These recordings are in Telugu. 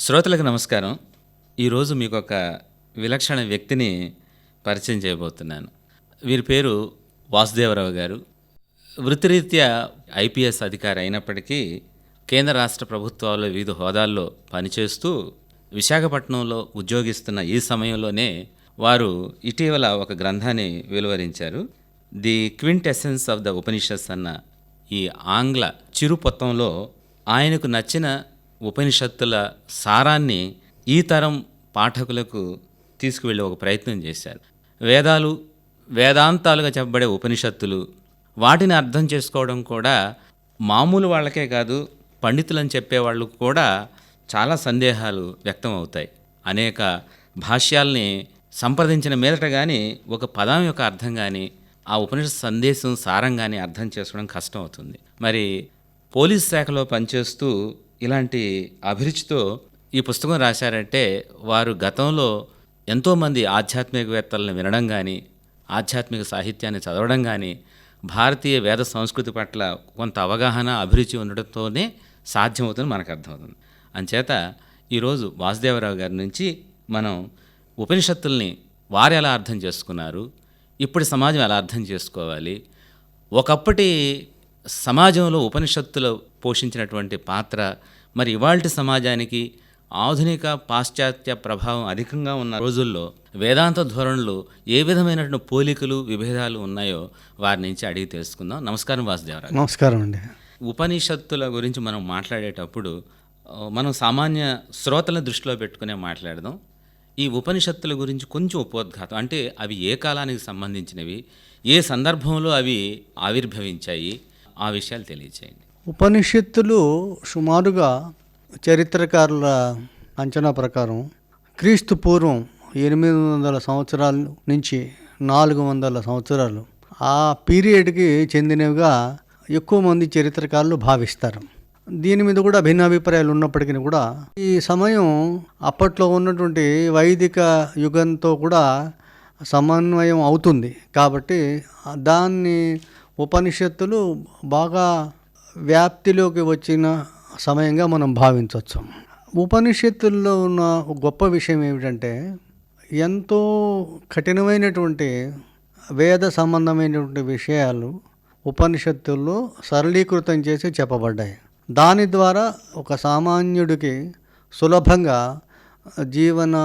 శ్రోతలకు నమస్కారం. ఈరోజు మీకు ఒక విలక్షణ వ్యక్తిని పరిచయం చేయబోతున్నాను. వీరి పేరు వాసుదేవరావు గారు. వృత్తిరీత్యా ఐపీఎస్ అధికారి అయినప్పటికీ కేంద్ర రాష్ట్ర ప్రభుత్వాల్లో వివిధ హోదాల్లో పనిచేస్తూ విశాఖపట్నంలో ఉద్యోగిస్తున్న ఈ సమయంలోనే వారు ఇటీవల ఒక గ్రంథాన్ని వెలువరించారు. The quintessence of the Upanishads అన్న ఈ ఆంగ్ల చిరుపొత్తంలో ఆయనకు నచ్చిన ఉపనిషత్తుల సారాన్ని ఈ తరం పాఠకులకు తీసుకువెళ్ళే ఒక ప్రయత్నం చేశారు. వేదాలు, వేదాంతాలుగా చెప్పబడే ఉపనిషత్తులు, వాటిని అర్థం చేసుకోవడం కూడా మామూలు వాళ్ళకే కాదు, పండితులని చెప్పేవాళ్ళు కూడా చాలా సందేహాలు వ్యక్తం అవుతాయి. అనేక భాష్యాల్ని సంప్రదించిన మీదట కానీ ఒక పదం యొక్క అర్థం కానీ ఆ ఉపనిషత్ సందేశం సారం కానీ అర్థం చేసుకోవడం కష్టం అవుతుంది. మరి పోలీస్ శాఖలో పనిచేస్తూ ఇలాంటి అభిరుచితో ఈ పుస్తకం రాశారంటే వారు గతంలో ఎంతోమంది ఆధ్యాత్మికవేత్తలను వినడం కానీ, ఆధ్యాత్మిక సాహిత్యాన్ని చదవడం కానీ, భారతీయ వేద సంస్కృతి పట్ల కొంత అవగాహన, అభిరుచి ఉండడంతోనే సాధ్యమవుతుంది, మనకు అర్థమవుతుంది. అంచేత ఈరోజు వాసుదేవరావు గారి నుంచి మనం ఉపనిషత్తుల్ని వారు ఎలా అర్థం చేసుకున్నారు, ఇప్పుడు సమాజం ఎలా అర్థం చేసుకోవాలి, ఒకప్పటి సమాజంలో ఉపనిషత్తులు పోషించినటువంటి పాత్ర మరి ఇవాల్టి సమాజానికి ఆధునిక పాశ్చాత్య ప్రభావం అధికంగా ఉన్న రోజుల్లో వేదాంత ధోరణులు ఏ విధమైనటువంటి పోలికలు, విభేదాలు ఉన్నాయో వారి నుంచి అడిగి తెలుసుకుందాం. నమస్కారం వాసుదేవరావు. నమస్కారం అండి. ఉపనిషత్తుల గురించి మనం మాట్లాడేటప్పుడు మనం సామాన్య శ్రోతలను దృష్టిలో పెట్టుకునే మాట్లాడదాం. ఈ ఉపనిషత్తుల గురించి కొంచెం ఉపోద్ఘాతం, అంటే అవి ఏ కాలానికి సంబంధించినవి, ఏ సందర్భంలో అవి ఆవిర్భవించాయి, ఆ విషయాలు తెలియచేయండి. ఉపనిషత్తులు సుమారుగా చరిత్రకారుల అంచనా ప్రకారం క్రీస్తు పూర్వం 800 సంవత్సరాల నుంచి 400 సంవత్సరాలు ఆ పీరియడ్కి చెందినవిగా ఎక్కువ మంది చరిత్రకారులు భావిస్తారు. దీని మీద కూడా భిన్నాభిప్రాయాలు ఉన్నప్పటికీ కూడా ఈ సమయం అప్పట్లో ఉన్నటువంటి వైదిక యుగంతో కూడా సమన్వయం అవుతుంది. కాబట్టి దాన్ని ఉపనిషత్తులు బాగా వ్యాప్తిలోకి వచ్చిన సమయంగా మనం భావించవచ్చు. ఉపనిషత్తుల్లో ఉన్న గొప్ప విషయం ఏమిటంటే ఎంతో కఠినమైనటువంటి వేద సంబంధమైనటువంటి విషయాలు ఉపనిషత్తుల్లో సరళీకృతం చేసి చెప్పబడ్డాయి. దాని ద్వారా ఒక సామాన్యుడికి సులభంగా జీవన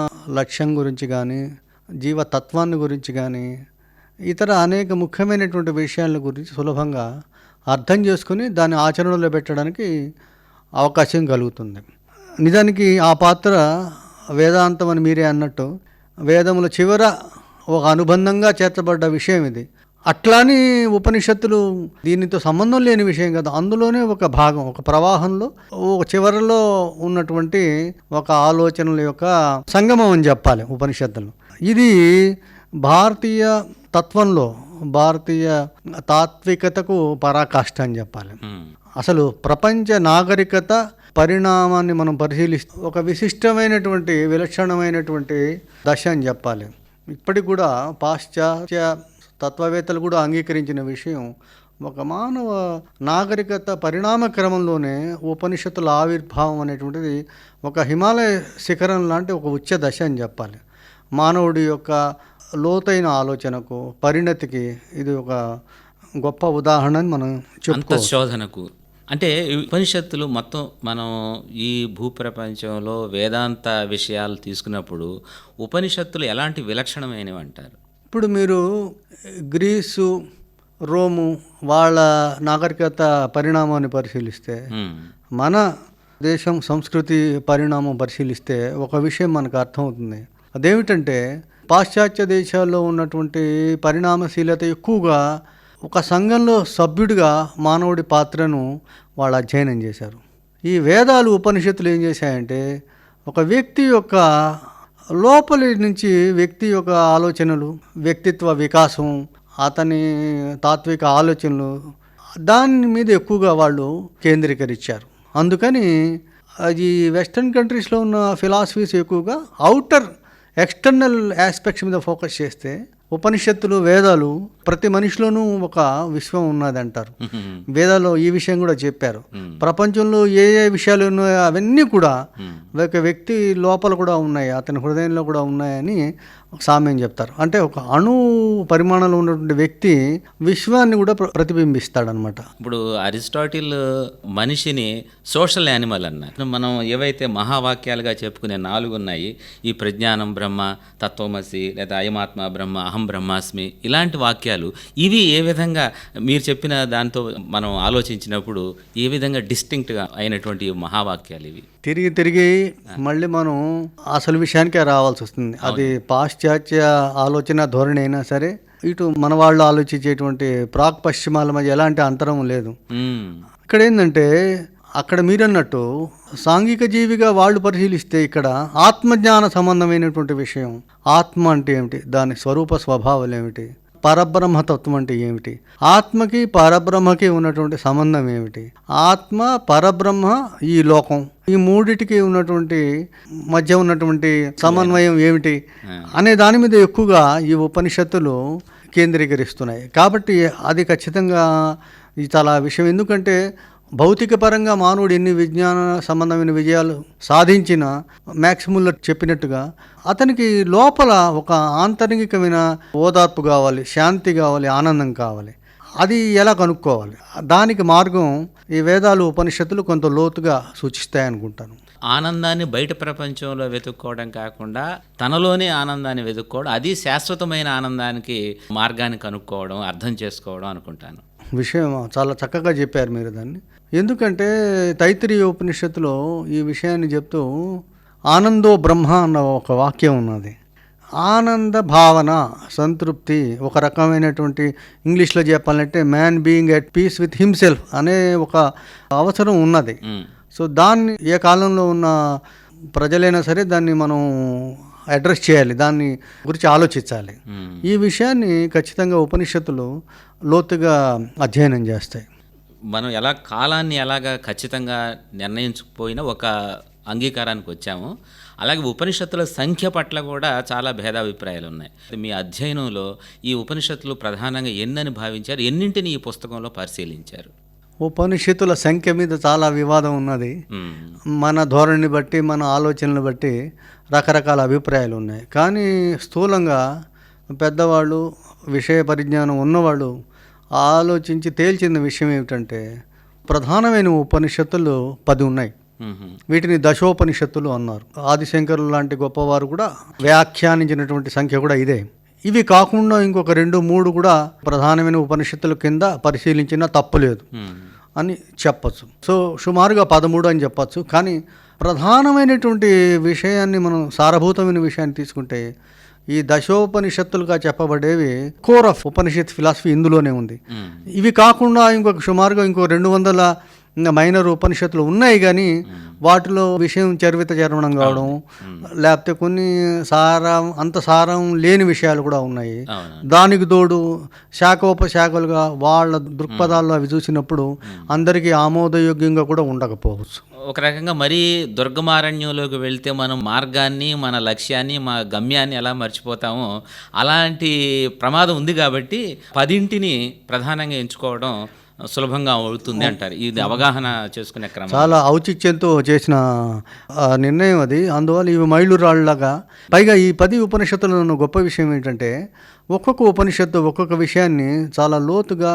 లక్ష్యం గురించి కానీ, జీవతత్వాన్ని గురించి కానీ, ఇతర అనేక ముఖ్యమైనటువంటి విషయాల గురించి సులభంగా అర్థం చేసుకుని దాన్ని ఆచరణలో పెట్టడానికి అవకాశం కలుగుతుంది. నిజానికి ఆ పాత్ర వేదాంతం అని మీరే అన్నట్టు వేదముల చివర ఒక అనుబంధంగా చేర్చబడ్డ విషయం ఇది. అట్లాని ఉపనిషత్తులు దీనితో సంబంధం లేని విషయం కదా, అందులోనే ఒక భాగం, ఒక ప్రవాహంలో ఒక చివరలో ఉన్నటువంటి ఒక ఆలోచనల యొక్క సంగమం అని చెప్పాలి ఉపనిషత్తులు. ఇది భారతీయ తత్వంలో, భారతీయ తాత్వికతకు పరాకాష్ఠ అని చెప్పాలి. అసలు ప్రపంచ నాగరికత పరిణామాన్ని మనం పరిశీలిస్తే ఒక విశిష్టమైనటువంటి, విలక్షణమైనటువంటి దశ అని చెప్పాలి. ఇప్పటికి కూడా పాశ్చాత్య తత్వవేత్తలు కూడా అంగీకరించిన విషయం, ఒక మానవ నాగరికత పరిణామ క్రమంలోనే ఉపనిషత్తుల ఆవిర్భావం అనేటువంటిది ఒక హిమాలయ శిఖరం లాంటి ఒక ఉచ్చ దశ అని చెప్పాలి. మానవుడి యొక్క లోతైన ఆలోచనకు, పరిణతికి ఇది ఒక గొప్ప ఉదాహరణ అని మనం చెప్పుకోవచ్చు. శోధనకు అంటే ఉపనిషత్తులు మొత్తం మనం ఈ భూప్రపంచంలో వేదాంత విషయాలు తీసుకున్నప్పుడు ఉపనిషత్తులు ఎలాంటి విలక్షణమైనవి అంటారు? ఇప్పుడు మీరు గ్రీసు, రోము వాళ్ళ నాగరికత పరిణామాన్ని పరిశీలిస్తే, మన దేశం సంస్కృతి పరిణామం పరిశీలిస్తే ఒక విషయం మనకు అర్థమవుతుంది. అదేమిటంటే పాశ్చాత్య దేశాల్లో ఉన్నటువంటి పరిణామశీలత ఎక్కువగా ఒక సంఘంలో సభ్యుడిగా మానవుడి పాత్రను వాళ్ళు అధ్యయనం చేశారు. ఈ వేదాలు, ఉపనిషత్తులు ఏం చేశాయంటే ఒక వ్యక్తి యొక్క లోపలి నుంచి వ్యక్తి యొక్క ఆలోచనలు, వ్యక్తిత్వ వికాసం, అతని తాత్విక ఆలోచనలు, దాని మీద ఎక్కువగా వాళ్ళు కేంద్రీకరించారు. అందుకని అది వెస్ట్రన్ కంట్రీస్లో ఉన్న ఫిలాసఫీస్ ఎక్కువగా ఎక్స్టర్నల్ ఆస్పెక్ట్స్ మీద ఫోకస్ చేస్తే, ఉపనిషత్తులు, వేదాలు ప్రతి మనిషిలోనూ ఒక విశ్వం ఉన్నది అంటారు. వేదాల్లో ఈ విషయం కూడా చెప్పారు. ప్రపంచంలో ఏ ఏ విషయాలు ఉన్నాయో అవన్నీ కూడా ఒక వ్యక్తి లోపల కూడా ఉన్నాయి, అతని హృదయంలో కూడా ఉన్నాయని సామ్యం చెప్తారు. అంటే ఒక అణు పరిమాణంలో ఉన్నటువంటి వ్యక్తి విశ్వాన్ని కూడా ప్రతిబింబిస్తాడనమాట. ఇప్పుడు అరిస్టాటిల్ మనిషిని సోషల్ యానిమల్ అన్నారు. మనం ఏవైతే మహావాక్యాలుగా చెప్పుకునే 4 ఉన్నాయి, ఈ ప్రజ్ఞానం బ్రహ్మ, తత్వమసి, లేదా అయమాత్మ బ్రహ్మ, అహం బ్రహ్మాస్మి, ఇలాంటి వాక్యాలు ఇవి ఏ విధంగా మీరు చెప్పిన దాంతో మనం ఆలోచించినప్పుడు ఏ విధంగా డిస్టింక్ట్గా అయినటువంటి మహావాక్యాలు ఇవి? తిరిగి తిరిగి మళ్ళీ మనం అసలు విషయానికే రావాల్సి వస్తుంది. అది పాశ్చాత్య ఆలోచన ధోరణి అయినా సరే, ఇటు మన వాళ్ళు ఆలోచించేటువంటి ప్రాక్ పశ్చిమాల మధ్య ఎలాంటి అంతరం లేదు. ఇక్కడ ఏంటంటే, అక్కడ మీరన్నట్టు సాంఘిక జీవిగా వాళ్ళు పరిశీలిస్తే ఇక్కడ ఆత్మజ్ఞాన సంబంధమైనటువంటి విషయం. ఆత్మ అంటే ఏమిటి, దాని స్వరూప స్వభావాలు ఏమిటి, పరబ్రహ్మతత్వం అంటే ఏమిటి, ఆత్మకి పరబ్రహ్మకి ఉన్నటువంటి సంబంధం ఏమిటి, ఆత్మ పరబ్రహ్మ ఈ లోకం, ఈ మూడిటికి ఉన్నటువంటి మధ్య ఉన్నటువంటి సమన్వయం ఏమిటి అనే దాని మీద ఎక్కువగా ఈ ఉపనిషత్తులు కేంద్రీకరిస్తున్నాయి. కాబట్టి అది ఖచ్చితంగా ఇది చాలా విషయం. ఎందుకంటే భౌతిక పరంగా మానవుడు ఎన్ని విజ్ఞాన సంబంధమైన విజయాలు సాధించినా మ్యాక్సిముల్లో చెప్పినట్టుగా అతనికి లోపల ఒక ఆంతరికమైన ఓదార్పు కావాలి, శాంతి కావాలి, ఆనందం కావాలి. అది ఎలా కనుక్కోవాలి, దానికి మార్గం ఈ వేదాలు, ఉపనిషత్తులు కొంత లోతుగా సూచిస్తాయనుకుంటాను. ఆనందాన్ని బయట ప్రపంచంలో వెతుక్కోవడం కాకుండా తనలోనే ఆనందాన్ని వెతుక్కోవడం, అది శాశ్వతమైన ఆనందానికి మార్గాన్ని కనుక్కోవడం, అర్థం చేసుకోవడం అనుకుంటాను. విషయం చాలా చక్కగా చెప్పారు మీరు దాన్ని. ఎందుకంటే తైత్తిరీయ ఉపనిషత్తులో ఈ విషయాన్ని చెప్తూ ఆనందో బ్రహ్మ అన్న ఒక వాక్యం ఉన్నది. ఆనంద భావన, సంతృప్తి, ఒక రకమైనటువంటి ఇంగ్లీష్లో చెప్పాలంటే man being at peace with himself అనే ఒక అవసరం ఉన్నది. సో దాన్ని ఏ కాలంలో ఉన్న ప్రజలైనా సరే దాన్ని మనం అడ్రస్ చేయాలి, దాన్ని గురించి ఆలోచించాలి. ఈ విషయాన్ని ఖచ్చితంగా ఉపనిషత్తులు లోతుగా అధ్యయనం చేస్తాయి. మనం ఎలా కాలాన్ని ఎలాగా ఖచ్చితంగా నిర్ణయించకపోయినా ఒక అంగీకారానికి వచ్చాము. అలాగే ఉపనిషత్తుల సంఖ్య పట్ల కూడా చాలా భేదాభిప్రాయాలు ఉన్నాయి. మీ అధ్యయనంలో ఈ ఉపనిషత్తులు ప్రధానంగా ఎన్నని భావించారు, ఎన్నింటిని ఈ పుస్తకంలో పరిశీలించారు? ఉపనిషత్తుల సంఖ్య మీద చాలా వివాదం ఉన్నది. మన ధోరణిని బట్టి, మన ఆలోచనలు బట్టి రకరకాల అభిప్రాయాలు ఉన్నాయి. కానీ స్థూలంగా పెద్దవాళ్ళు, విషయ పరిజ్ఞానం ఉన్నవాళ్ళు ఆలోచించి తేల్చిన విషయం ఏమిటంటే, ప్రధానమైన ఉపనిషత్తులు 10 ఉన్నాయి. వీటిని దశోపనిషత్తులు అన్నారు. ఆదిశంకరులు లాంటి గొప్పవారు కూడా వ్యాఖ్యానించినటువంటి సంఖ్య కూడా ఇదే. ఇవి కాకుండా ఇంకొక 2-3 కూడా ప్రధానమైన ఉపనిషత్తుల కింద పరిశీలించినా తప్పులేదు అని చెప్పచ్చు. సో సుమారుగా 13 అని చెప్పచ్చు. కానీ ప్రధానమైనటువంటి విషయాన్ని మనం, సారభూతమైన విషయాన్ని తీసుకుంటే ఈ దశోపనిషత్తులుగా చెప్పబడేవి కోర్ ఆఫ్ ఉపనిషత్ ఫిలాసఫీ ఇందులోనే ఉంది. ఇవి కాకుండా ఇంకొక సుమారుగా 200 మైనర్ ఉపనిషత్తులు ఉన్నాయి. కానీ వాటిలో విషయం చర్విత చర్వణం కావడం, లేకపోతే కొన్ని అంత సారం లేని విషయాలు కూడా ఉన్నాయి. దానికి తోడు శాఖోపశాఖలుగా వాళ్ళ దృక్పథాల్లో అవి చూసినప్పుడు అందరికీ ఆమోదయోగ్యంగా కూడా ఉండకపోవచ్చు. ఒక రకంగా మరీ దుర్గమారణ్యంలోకి వెళ్తే మనం మార్గాన్ని, మన లక్ష్యాన్ని, మా గమ్యాన్ని ఎలా మర్చిపోతామో అలాంటి ప్రమాదం ఉంది. కాబట్టి 10ని ప్రధానంగా ఎంచుకోవడం సులభంగా అవుతుంది అంటారు. ఇది అవగాహన చేసుకునే క్రమం చాలా ఔచిత్యంతో చేసిన నిర్ణయం అది. అందువల్ల ఇవి మైలురాళ్ళలాగా. పైగా ఈ 10 ఉపనిషత్తులను గొప్ప విషయం ఏంటంటే, ఒక్కొక్క ఉపనిషత్తు ఒక్కొక్క విషయాన్ని చాలా లోతుగా,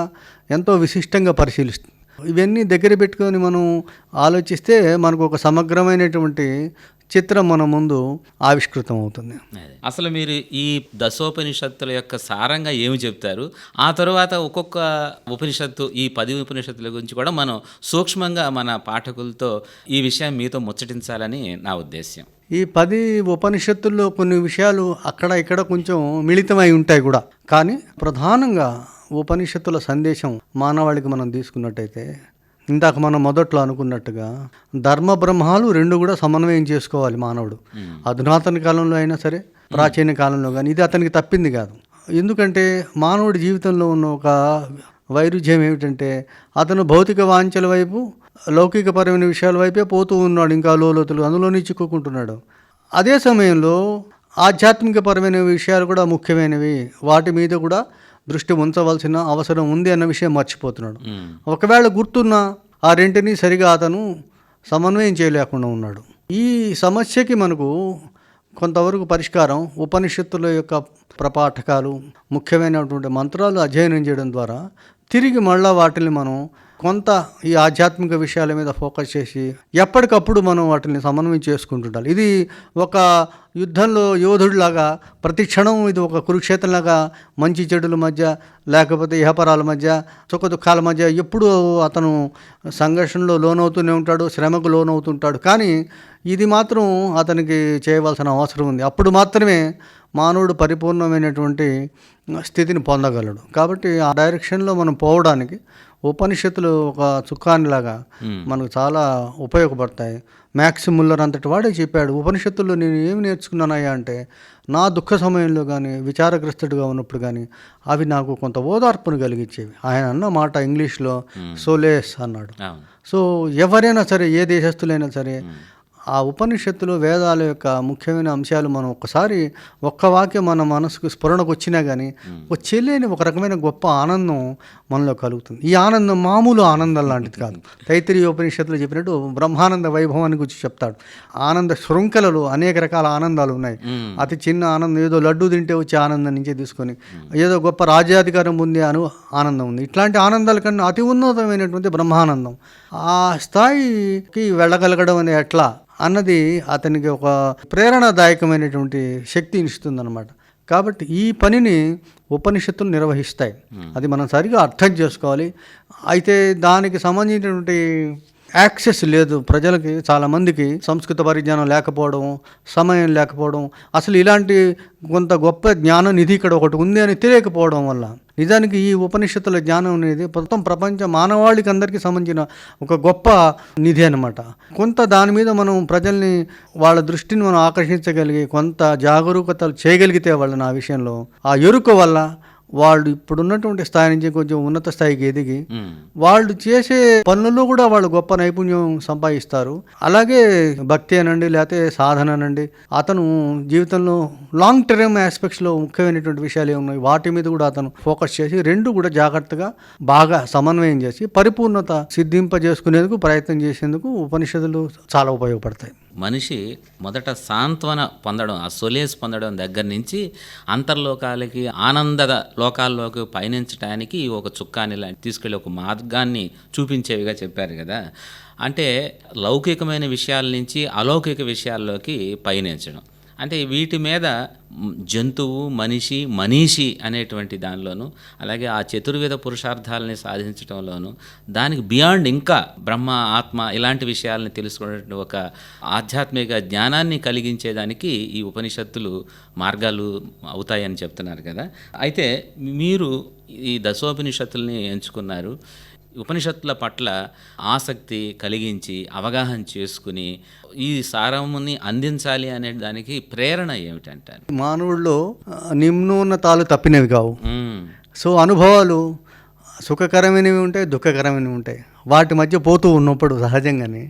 ఎంతో విశిష్టంగా పరిశీలిస్తుంది. ఇవన్నీ దగ్గర పెట్టుకొని మనం ఆలోచిస్తే మనకు ఒక సమగ్రమైనటువంటి చిత్రం మన ముందు ఆవిష్కృతం అవుతుంది. అసలు మీరు ఈ దశోపనిషత్తుల యొక్క సారంగా ఏమి చెప్తారు? ఆ తరువాత ఒక్కొక్క ఉపనిషత్తు, ఈ 10 ఉపనిషత్తుల గురించి కూడా మనం సూక్ష్మంగా మన పాఠకులతో ఈ విషయం మీతో ముచ్చటించాలని నా ఉద్దేశ్యం. ఈ 10 ఉపనిషత్తుల్లో కొన్ని విషయాలు అక్కడ ఇక్కడ కొంచెం మిళితమై ఉంటాయి కూడా. కానీ ప్రధానంగా ఉపనిషత్తుల సందేశం మానవాళికి మనం తీసుకున్నట్టయితే, ఇందాక మనం మొదట్లో అనుకున్నట్టుగా ధర్మ బ్రహ్మాలు 2 కూడా సమన్వయం చేసుకోవాలి మానవుడు. అధునాతన కాలంలో అయినా సరే, ప్రాచీన కాలంలో కానీ. ఇది అతనికి తప్పింది కాదు. ఎందుకంటే మానవుడి జీవితంలో ఉన్న ఒక వైరుధ్యం ఏమిటంటే, అతను భౌతిక వాంఛల వైపు, లౌకికపరమైన విషయాల వైపే పోతూ ఉన్నాడు. ఇంకా లోతులు అందులోనే చిక్కుకుంటున్నాడు. అదే సమయంలో ఆధ్యాత్మికపరమైన విషయాలు కూడా ముఖ్యమైనవి, వాటి మీద కూడా దృష్టి ఉంచవలసిన అవసరం ఉంది అన్న విషయం మర్చిపోతున్నాడు. ఒకవేళ గుర్తున్నా ఆ రెంటిని సరిగా అతను సమన్వయం చేయలేకుండా ఉన్నాడు. ఈ సమస్యకి మనకు కొంతవరకు పరిష్కారం ఉపనిషత్తుల యొక్క ప్రపాఠకాలు, ముఖ్యమైనటువంటి మంత్రాలు అధ్యయనం చేయడం ద్వారా తిరిగి మళ్ళా వాటిని మనం కొంత ఈ ఆధ్యాత్మిక విషయాల మీద ఫోకస్ చేసి ఎప్పటికప్పుడు మనం వాటిని సమన్వయం చేసుకుంటుండాలి. ఇది ఒక యుద్ధంలో యోధుడిలాగా ప్రతి క్షణం ఇది ఒక కురుక్షేత్రంలాగా మంచి చెడుల మధ్య, లేకపోతే ఇహపరాల మధ్య, సుఖ దుఃఖాల మధ్య ఎప్పుడూ అతను సంఘర్షణలో లోనవుతూనే ఉంటాడు, శ్రమకు లోనవుతుంటాడు. కానీ ఇది మాత్రం అతనికి చేయవలసిన అవసరం ఉంది. అప్పుడు మాత్రమే మానవుడు పరిపూర్ణమైనటువంటి స్థితిని పొందగలడు. కాబట్టి ఆ డైరెక్షన్లో మనం పోవడానికి ఉపనిషత్తులు ఒక చుక్కానిలాగా మనకు చాలా ఉపయోగపడతాయి. మ్యాక్స్ ముల్లర్ అంతటి వాడే చెప్పాడు, ఉపనిషత్తుల్లో నేను ఏమి నేర్చుకున్నానయ్యా అంటే, నా దుఃఖ సమయంలో కానీ విచారగ్రస్తుడిగా ఉన్నప్పుడు కానీ అవి నాకు కొంత ఓదార్పును కలిగించేవి. ఆయన అన్న మాట ఇంగ్లీష్లో సోలేస్ అన్నాడు. సో ఎవరైనా సరే, ఏ దేశస్తులైనా సరే, ఆ ఉపనిషత్తులు వేదాల యొక్క ముఖ్యమైన అంశాలు మనం ఒక్కసారి ఒక్క వాక్యం మన మనసుకు స్ఫురణకు వచ్చినా కానీ చెల్లేని ఒక రకమైన గొప్ప ఆనందం మనలో కలుగుతుంది. ఈ ఆనందం మామూలు ఆనందం లాంటిది కాదు. తైత్తిరీయ ఉపనిషత్తులు చెప్పినట్టు బ్రహ్మానంద వైభవాన్ని గురించి చెప్తాడు. ఆనంద శృంఖలలు అనేక రకాల ఆనందాలు ఉన్నాయి. అతి చిన్న ఆనందం ఏదో లడ్డు తింటే వచ్చే ఆనందం నుంచే తీసుకొని ఏదో గొప్ప రాజ్యాధికారం పొందే ఆనందం ఉంది. ఇట్లాంటి ఆనందాల కన్నా అతి ఉన్నతమైనటువంటి బ్రహ్మానందం, ఆ స్థాయికి వెళ్ళగలగడం అనేది ఎట్లా అన్నది అతనికి ఒక ప్రేరణాదాయకమైనటువంటి శక్తిని ఇస్తుందన్నమాట. కాబట్టి ఈ పనిని ఉపనిషత్తులు నిర్వహిస్తాయి. అది మనం సరిగా అర్థం చేసుకోవాలి. అయితే దానికి సంబంధించినటువంటి యాక్సెస్ లేదు ప్రజలకి. చాలామందికి సంస్కృత పరిజ్ఞానం లేకపోవడం, సమయం లేకపోవడం, అసలు ఇలాంటి కొంత గొప్ప జ్ఞాన నిధి ఇక్కడ ఒకటి ఉంది అని తెలియకపోవడం వల్ల నిజానికి ఈ ఉపనిషత్తుల జ్ఞానం అనేది మొత్తం ప్రపంచ మానవాళికి అందరికీ సంబంధించిన ఒక గొప్ప నిధి అనమాట. కొంత దాని మీద మనం ప్రజల్ని, వాళ్ళ దృష్టిని మనం ఆకర్షించగలిగి కొంత జాగరూకతలు చేయగలిగితే వాళ్ళని ఆ విషయంలో, ఆ ఎరుక వల్ల వాళ్ళు ఇప్పుడున్నటువంటి స్థాయి నుంచి కొంచెం ఉన్నత స్థాయికి ఎదిగి వాళ్ళు చేసే పనుల్లో కూడా వాళ్ళు గొప్ప నైపుణ్యం సంపాదిస్తారు. అలాగే భక్తి అనండి, లేకపోతే సాధన అనండి, అతను జీవితంలో లాంగ్ టర్మ్ ఆస్పెక్ట్స్లో ముఖ్యమైనటువంటి విషయాలు ఏమున్నాయి వాటి మీద కూడా అతను ఫోకస్ చేసి రెండు కూడా జాగ్రత్తగా బాగా సమన్వయం చేసి పరిపూర్ణత సిద్ధింపజేసుకునేందుకు ప్రయత్నం చేసేందుకు ఉపనిషత్తులు చాలా ఉపయోగపడతాయి. మనిషి మొదట సాంత్వన పొందడం, ఆ సొలేస్ పొందడం దగ్గర నుంచి అంతర్లోకాలకి, ఆనంద లోకాల్లోకి పయనించడానికి ఒక చుక్కాని తీసుకెళ్ళి ఒక మార్గాన్ని చూపించేవిగా చెప్పారు కదా. అంటే లౌకికమైన విషయాల నుంచి అలౌకిక విషయాల్లోకి పయనించడం, అంటే వీటి మీద జంతువు, మనిషి, మనీషి అనేటువంటి దానిలోనూ, అలాగే ఆ చతుర్వేద పురుషార్థాలని సాధించడంలోనూ, దానికి బియాండ్ ఇంకా బ్రహ్మ, ఆత్మ ఇలాంటి విషయాలని తెలుసుకునే ఒక ఆధ్యాత్మిక జ్ఞానాన్ని కలిగించేదానికి ఈ ఉపనిషత్తులు మార్గాలు అవుతాయని చెప్తున్నారు కదా. అయితే మీరు ఈ దశోపనిషత్తుల్ని ఎంచుకున్నారు. ఉపనిషత్తుల పట్ల ఆసక్తి కలిగించి అవగాహన చేసుకుని ఈ సారముని అందించాలి అనే దానికి ప్రేరణ ఏమిటంటారు? మానవుల్లో నిమ్నోన్నతాలు తప్పినవి కావు. సో అనుభవాలు సుఖకరమైనవి ఉంటాయి, దుఃఖకరమైనవి ఉంటాయి. వాటి మధ్య పోతూ ఉన్నప్పుడు సహజంగానే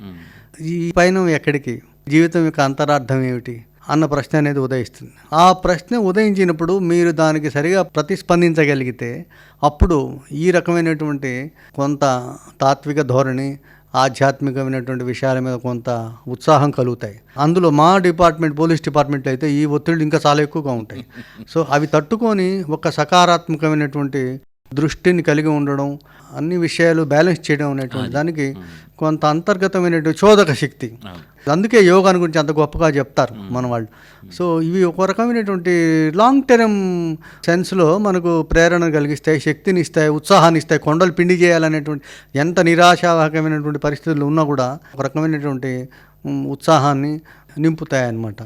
ఈ పైన ఎక్కడికి, జీవితం యొక్క అంతరార్థం ఏమిటి అన్న ప్రశ్న అనేది ఉదయిస్తుంది. ఆ ప్రశ్న ఉదయించినప్పుడు మీరు దానికి సరిగా ప్రతిస్పందించగలిగితే అప్పుడు ఈ రకమైనటువంటి కొంత తాత్విక ధోరణి, ఆధ్యాత్మికమైనటువంటి విషయాల మీద కొంత ఉత్సాహం కలుగుతాయి. అందులో మా డిపార్ట్మెంట్, పోలీస్ డిపార్ట్మెంట్లో అయితే ఈ ఒత్తిళ్ళు ఇంకా చాలా ఎక్కువగా ఉంటాయి. సో అవి తట్టుకొని ఒక సకారాత్మకమైనటువంటి దృష్టిని కలిగి ఉండడం, అన్ని విషయాలు బ్యాలెన్స్ చేయడం అనేటువంటి దానికి కొంత అంతర్గతమైనటువంటి చోదక శక్తి. అందుకే యోగాని గురించి అంత గొప్పగా చెప్తారు మన వాళ్ళు. సో ఇవి ఒక రకమైనటువంటి లాంగ్ టర్మ్ సెన్స్లో మనకు ప్రేరణ కలిగిస్తాయి, శక్తిని ఇస్తాయి, ఉత్సాహాన్ని ఇస్తాయి. కొండలు పిండి చేయాలనేటువంటి ఎంత నిరాశావాహకమైనటువంటి పరిస్థితులు ఉన్నా కూడా ఒక రకమైనటువంటి ఉత్సాహాన్ని నింపుతాయి అన్నమాట.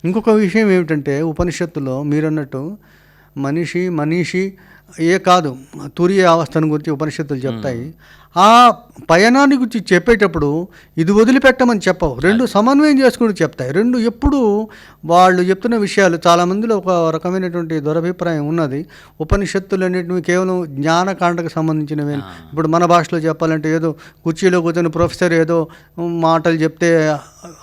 ఇంకొక విషయం ఏమిటంటే ఉపనిషత్తులో మీరన్నట్టు మనీషి ఏ కాదు తురియ అవస్థను గురించి ఉపనిషత్తులు చెప్తాయి. ఆ పయనాన్ని గురించి చెప్పేటప్పుడు ఇది వదిలిపెట్టమని చెప్పవు, రెండు సమన్వయం చేసుకుని చెప్తాయి. రెండు ఎప్పుడు వాళ్ళు చెప్తున్న విషయాలు చాలామందిలో ఒక రకమైనటువంటి దురభిప్రాయం ఉన్నది. ఉపనిషత్తులు అనేటివి కేవలం జ్ఞానకాండకు సంబంధించినవి. ఇప్పుడు మన భాషలో చెప్పాలంటే ఏదో కుర్చీలో కూర్చొని ప్రొఫెసర్ ఏదో మాటలు చెప్తే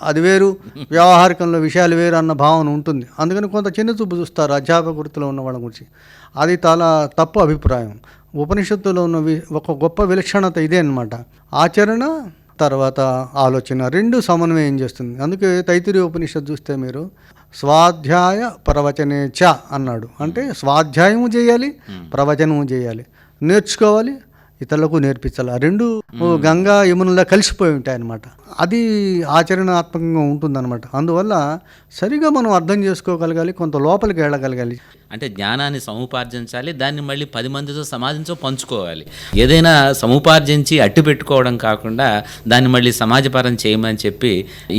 అది వేరు, వ్యవహారికంలో విషయాలు వేరు అన్న భావన ఉంటుంది. అందుకని కొంత చిన్న చూపు చూస్తారు అధ్యాపక వృత్తిలో ఉన్న వాళ్ళ గురించి. అది చాలా తప్పు అభిప్రాయం. ఉపనిషత్తులో ఉన్న ఒక గొప్ప విలక్షణత ఇదే అన్నమాట. ఆచరణ తర్వాత ఆలోచన రెండు సమన్వయం చేస్తుంది. అందుకే తైత్తిరీయ ఉపనిషత్తు చూస్తే మీరు స్వాధ్యాయ ప్రవచనే చ అన్నాడు. అంటే స్వాధ్యాయము చేయాలి, ప్రవచనము చేయాలి, నేర్చుకోవాలి, ఇతరులకు నేర్పించాలి. ఆ రెండు గంగా యమునలా కలిసిపోయి ఉంటాయి అన్నమాట. అది ఆచరణాత్మకంగా ఉంటుందన్నమాట. అందువల్ల సరిగా మనం అర్థం చేసుకోగలగాలి, కొంత లోపలికి వెళ్ళగలగాలి. అంటే జ్ఞానాన్ని సముపార్జించాలి, దాన్ని మళ్ళీ 10 మందితో సమాజంతో పంచుకోవాలి. ఏదైనా సముపార్జించి అట్టు పెట్టుకోవడం కాకుండా దాన్ని మళ్ళీ సమాజపరం చేయమని చెప్పి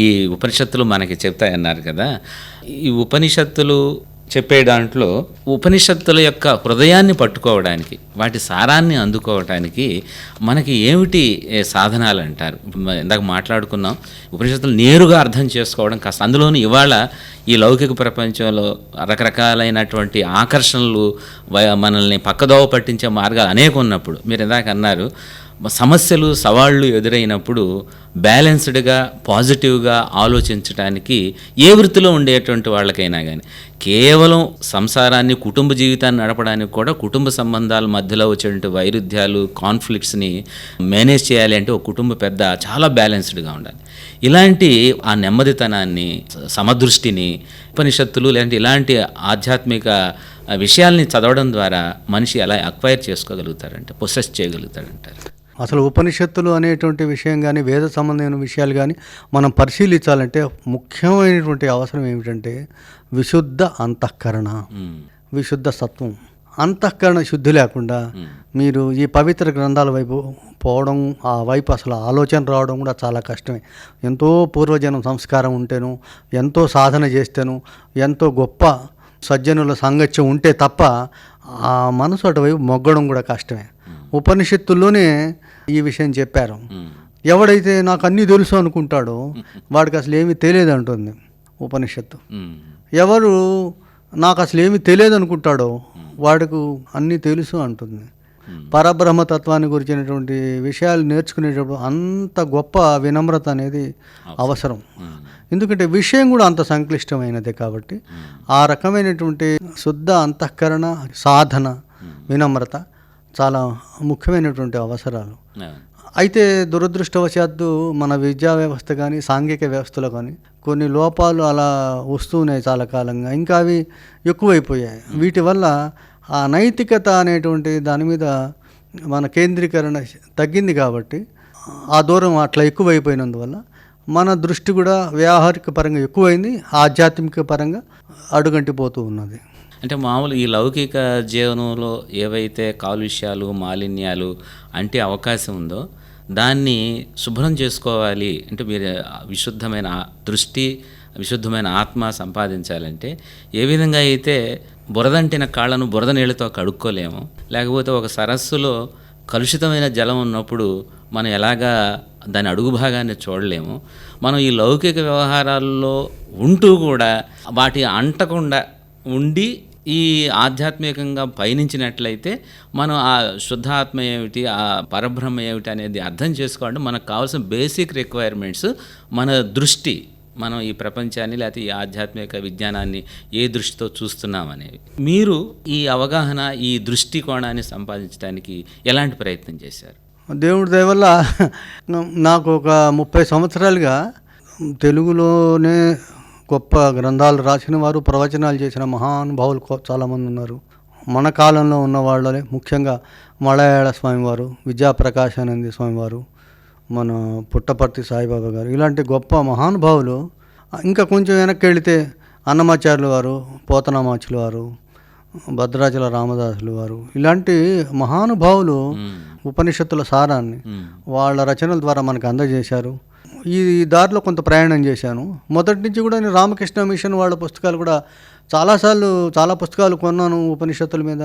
ఈ ఉపనిషత్తులు మనకి చెప్తాయన్నారు కదా. ఈ ఉపనిషత్తులు చెప్పే దాంట్లో ఉపనిషత్తుల యొక్క హృదయాన్ని పట్టుకోవడానికి, వాటి సారాన్ని అందుకోవడానికి మనకి ఏమిటి సాధనాలు అంటారు? ఇందాక మాట్లాడుకున్నాం, ఉపనిషత్తులు నేరుగా అర్థం చేసుకోవడం కష్టం. అందులోని ఇవాళ ఈ లౌకిక ప్రపంచంలో రకరకాలైనటువంటి ఆకర్షణలు మనల్ని పక్కదోవ పట్టించే మార్గాలు అనేక ఉన్నప్పుడు, మీరు ఇందాక అన్నారు సమస్యలు సవాళ్ళు ఎదురైనప్పుడు బ్యాలెన్స్డ్గా పాజిటివ్గా ఆలోచించడానికి ఏ వృత్తిలో ఉండేటువంటి వాళ్ళకైనా కానీ, కేవలం సంసారాన్ని కుటుంబ జీవితాన్ని నడపడానికి కూడా కుటుంబ సంబంధాల మధ్యలో వచ్చేటువంటి వైరుధ్యాలు కాన్ఫ్లిక్ట్స్ని మేనేజ్ చేయాలి అంటే ఒక కుటుంబ పెద్ద చాలా బ్యాలెన్స్డ్గా ఉండాలి. ఇలాంటి ఆ నెమ్మదితనాన్ని, సమదృష్టిని ఉపనిషత్తులు ఇలాంటి ఆధ్యాత్మిక విషయాల్ని చదవడం ద్వారా మనిషి ఎలా అక్వైర్ చేసుకోగలుగుతారంటే, పొసెస్ చేయగలుగుతాడంటారు. అసలు ఉపనిషత్తులు అనేటువంటి విషయం కానీ, వేద సంబంధమైన విషయాలు కానీ మనం పరిశీలించాలంటే ముఖ్యమైనటువంటి అవసరం ఏమిటంటే విశుద్ధ అంతఃకరణ, విశుద్ధ సత్వం. అంతఃకరణ శుద్ధి లేకుండా మీరు ఈ పవిత్ర గ్రంథాల వైపు పోవడం, ఆ వైపు అసలు ఆలోచన రావడం కూడా చాలా కష్టమే. ఎంతో పూర్వజనం సంస్కారం ఉంటేను, ఎంతో సాధన చేస్తేను, ఎంతో గొప్ప సజ్జనుల సాంగత్యం ఉంటే తప్ప ఆ మనసు అటువైపు మొగ్గడం కూడా కష్టమే. ఉపనిషత్తుల్లోనే ఈ విషయం చెప్పారు. ఎవడైతే నాకు అన్నీ తెలుసు అనుకుంటాడో వాడికి అసలు ఏమీ తెలియదు అంటుంది ఉపనిషత్తు. ఎవరు నాకు అసలు ఏమీ తెలియదు అనుకుంటాడో వాడికి అన్నీ తెలుసు అంటుంది. పరబ్రహ్మతత్వాన్ని గురించినటువంటి విషయాలు నేర్చుకునేటప్పుడు అంత గొప్ప వినమ్రత అనేది అవసరం. ఎందుకంటే విషయం కూడా అంత సంక్లిష్టమైనదే కాబట్టి ఆ రకమైనటువంటి శుద్ధ అంతఃకరణ, సాధన, వినమ్రత చాలా ముఖ్యమైనటువంటి అవసరాలు. అయితే దురదృష్టవశాత్తు మన విద్యా వ్యవస్థ కానీ, సాంఘిక వ్యవస్థలో కానీ కొన్ని లోపాలు అలా వస్తున్నాయి చాలా కాలంగా. ఇంకా అవి ఎక్కువైపోయాయి. వీటి వల్ల ఆ నైతికత అనేటువంటి దాని మీద మన కేంద్రీకరణ తగ్గింది కాబట్టి ఆ దూరం అట్లా ఎక్కువైపోయినందువల్ల మన దృష్టి కూడా వ్యావహారిక పరంగా ఎక్కువైంది, ఆధ్యాత్మిక పరంగా అడుగంటిపోతూ ఉన్నది. అంటే మామూలు ఈ లౌకిక జీవనంలో ఏవైతే కాలుష్యాలు, మాలిన్యాలు అంటే అవకాశం ఉందో దాన్ని శుభ్రం చేసుకోవాలి అంటే, మీరు విశుద్ధమైన దృష్టి, విశుద్ధమైన ఆత్మ సంపాదించాలంటే ఏ విధంగా అయితే బురదంటిన కాళ్ళను బురద నీళ్ళతో కడుక్కోలేము, లేకపోతే ఒక సరస్సులో కలుషితమైన జలం ఉన్నప్పుడు మనం ఎలాగా దాని అడుగు భాగాన్ని చూడలేము, మనం ఈ లౌకిక వ్యవహారాల్లో ఉంటూ కూడా వాటి అంటకుండా ఉండి ఈ ఆధ్యాత్మికంగా పయనించినట్లయితే మనం ఆ శుద్ధాత్మ ఏమిటి, ఆ పరబ్రహ్మ ఏమిటి అనేది అర్థం చేసుకోవాలంటే మనకు కావాల్సిన బేసిక్ రిక్వైర్మెంట్స్, మన దృష్టి, మనం ఈ ప్రపంచాన్ని లేకపోతే ఈ ఆధ్యాత్మిక విజ్ఞానాన్ని ఏ దృష్టితో చూస్తున్నామనేవి. మీరు ఈ అవగాహన, ఈ దృష్టికోణాన్ని సంపాదించడానికి ఎలాంటి ప్రయత్నం చేశారు? దేవుడి దయ వల్ల నాకు ఒక 30 సంవత్సరాలుగా తెలుగులోనే గొప్ప గ్రంథాలు రాసిన వారు, ప్రవచనాలు చేసిన మహానుభావులు చాలామంది ఉన్నారు. మన కాలంలో ఉన్న వాళ్ళే ముఖ్యంగా మలయాళ స్వామివారు, విద్యాప్రకాశానంద స్వామివారు, మన పుట్టపర్తి సాయిబాబా గారు, ఇలాంటి గొప్ప మహానుభావులు. ఇంకా కొంచెం వెనక్కి వెళితే అన్నమాచార్యుల వారు, పోతనామాచుల వారు, భద్రాచల రామదాసులు వారు, ఇలాంటి మహానుభావులు ఉపనిషత్తుల సారాన్ని వాళ్ళ రచనల ద్వారా మనకు అందజేశారు. ఈ దారిలో కొంత ప్రయాణం చేశాను. మొదటి నుంచి కూడా నేను రామకృష్ణ మిషన్ వాళ్ళ పుస్తకాలు కూడా చాలా పుస్తకాలు కొన్నాను ఉపనిషత్తుల మీద.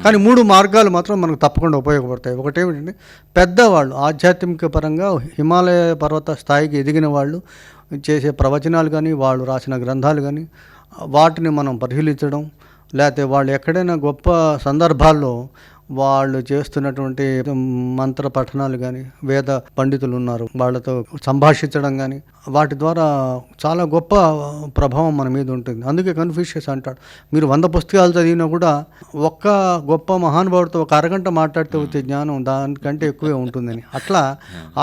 కానీ 3 మార్గాలు మాత్రం మనకు తప్పకుండా ఉపయోగపడతాయి. ఒకటేమిటంటే, పెద్దవాళ్ళు ఆధ్యాత్మిక పరంగా హిమాలయ పర్వత స్థాయికి ఎదిగిన వాళ్ళు చేసే ప్రవచనాలు కానీ, వాళ్ళు రాసిన గ్రంథాలు కానీ, వాటిని మనం పరిశీలించడం, లేకపోతే వాళ్ళు ఎక్కడైనా గొప్ప సందర్భాల్లో వాళ్ళు చేస్తున్నటువంటి మంత్ర పఠనాలు కానీ, వేద పండితులు ఉన్నారు వాళ్ళతో సంభాషించడం కానీ, వాటి ద్వారా చాలా గొప్ప ప్రభావం మన మీద ఉంటుంది. అందుకే కన్ఫ్యూషియస్ అంటాడు, మీరు 100 పుస్తకాలు చదివినా కూడా ఒక్క గొప్ప మహానుభావుడితో ఒక అరగంట మాట్లాడితే వచ్చే జ్ఞానం దానికంటే ఎక్కువే ఉంటుందని. అట్లా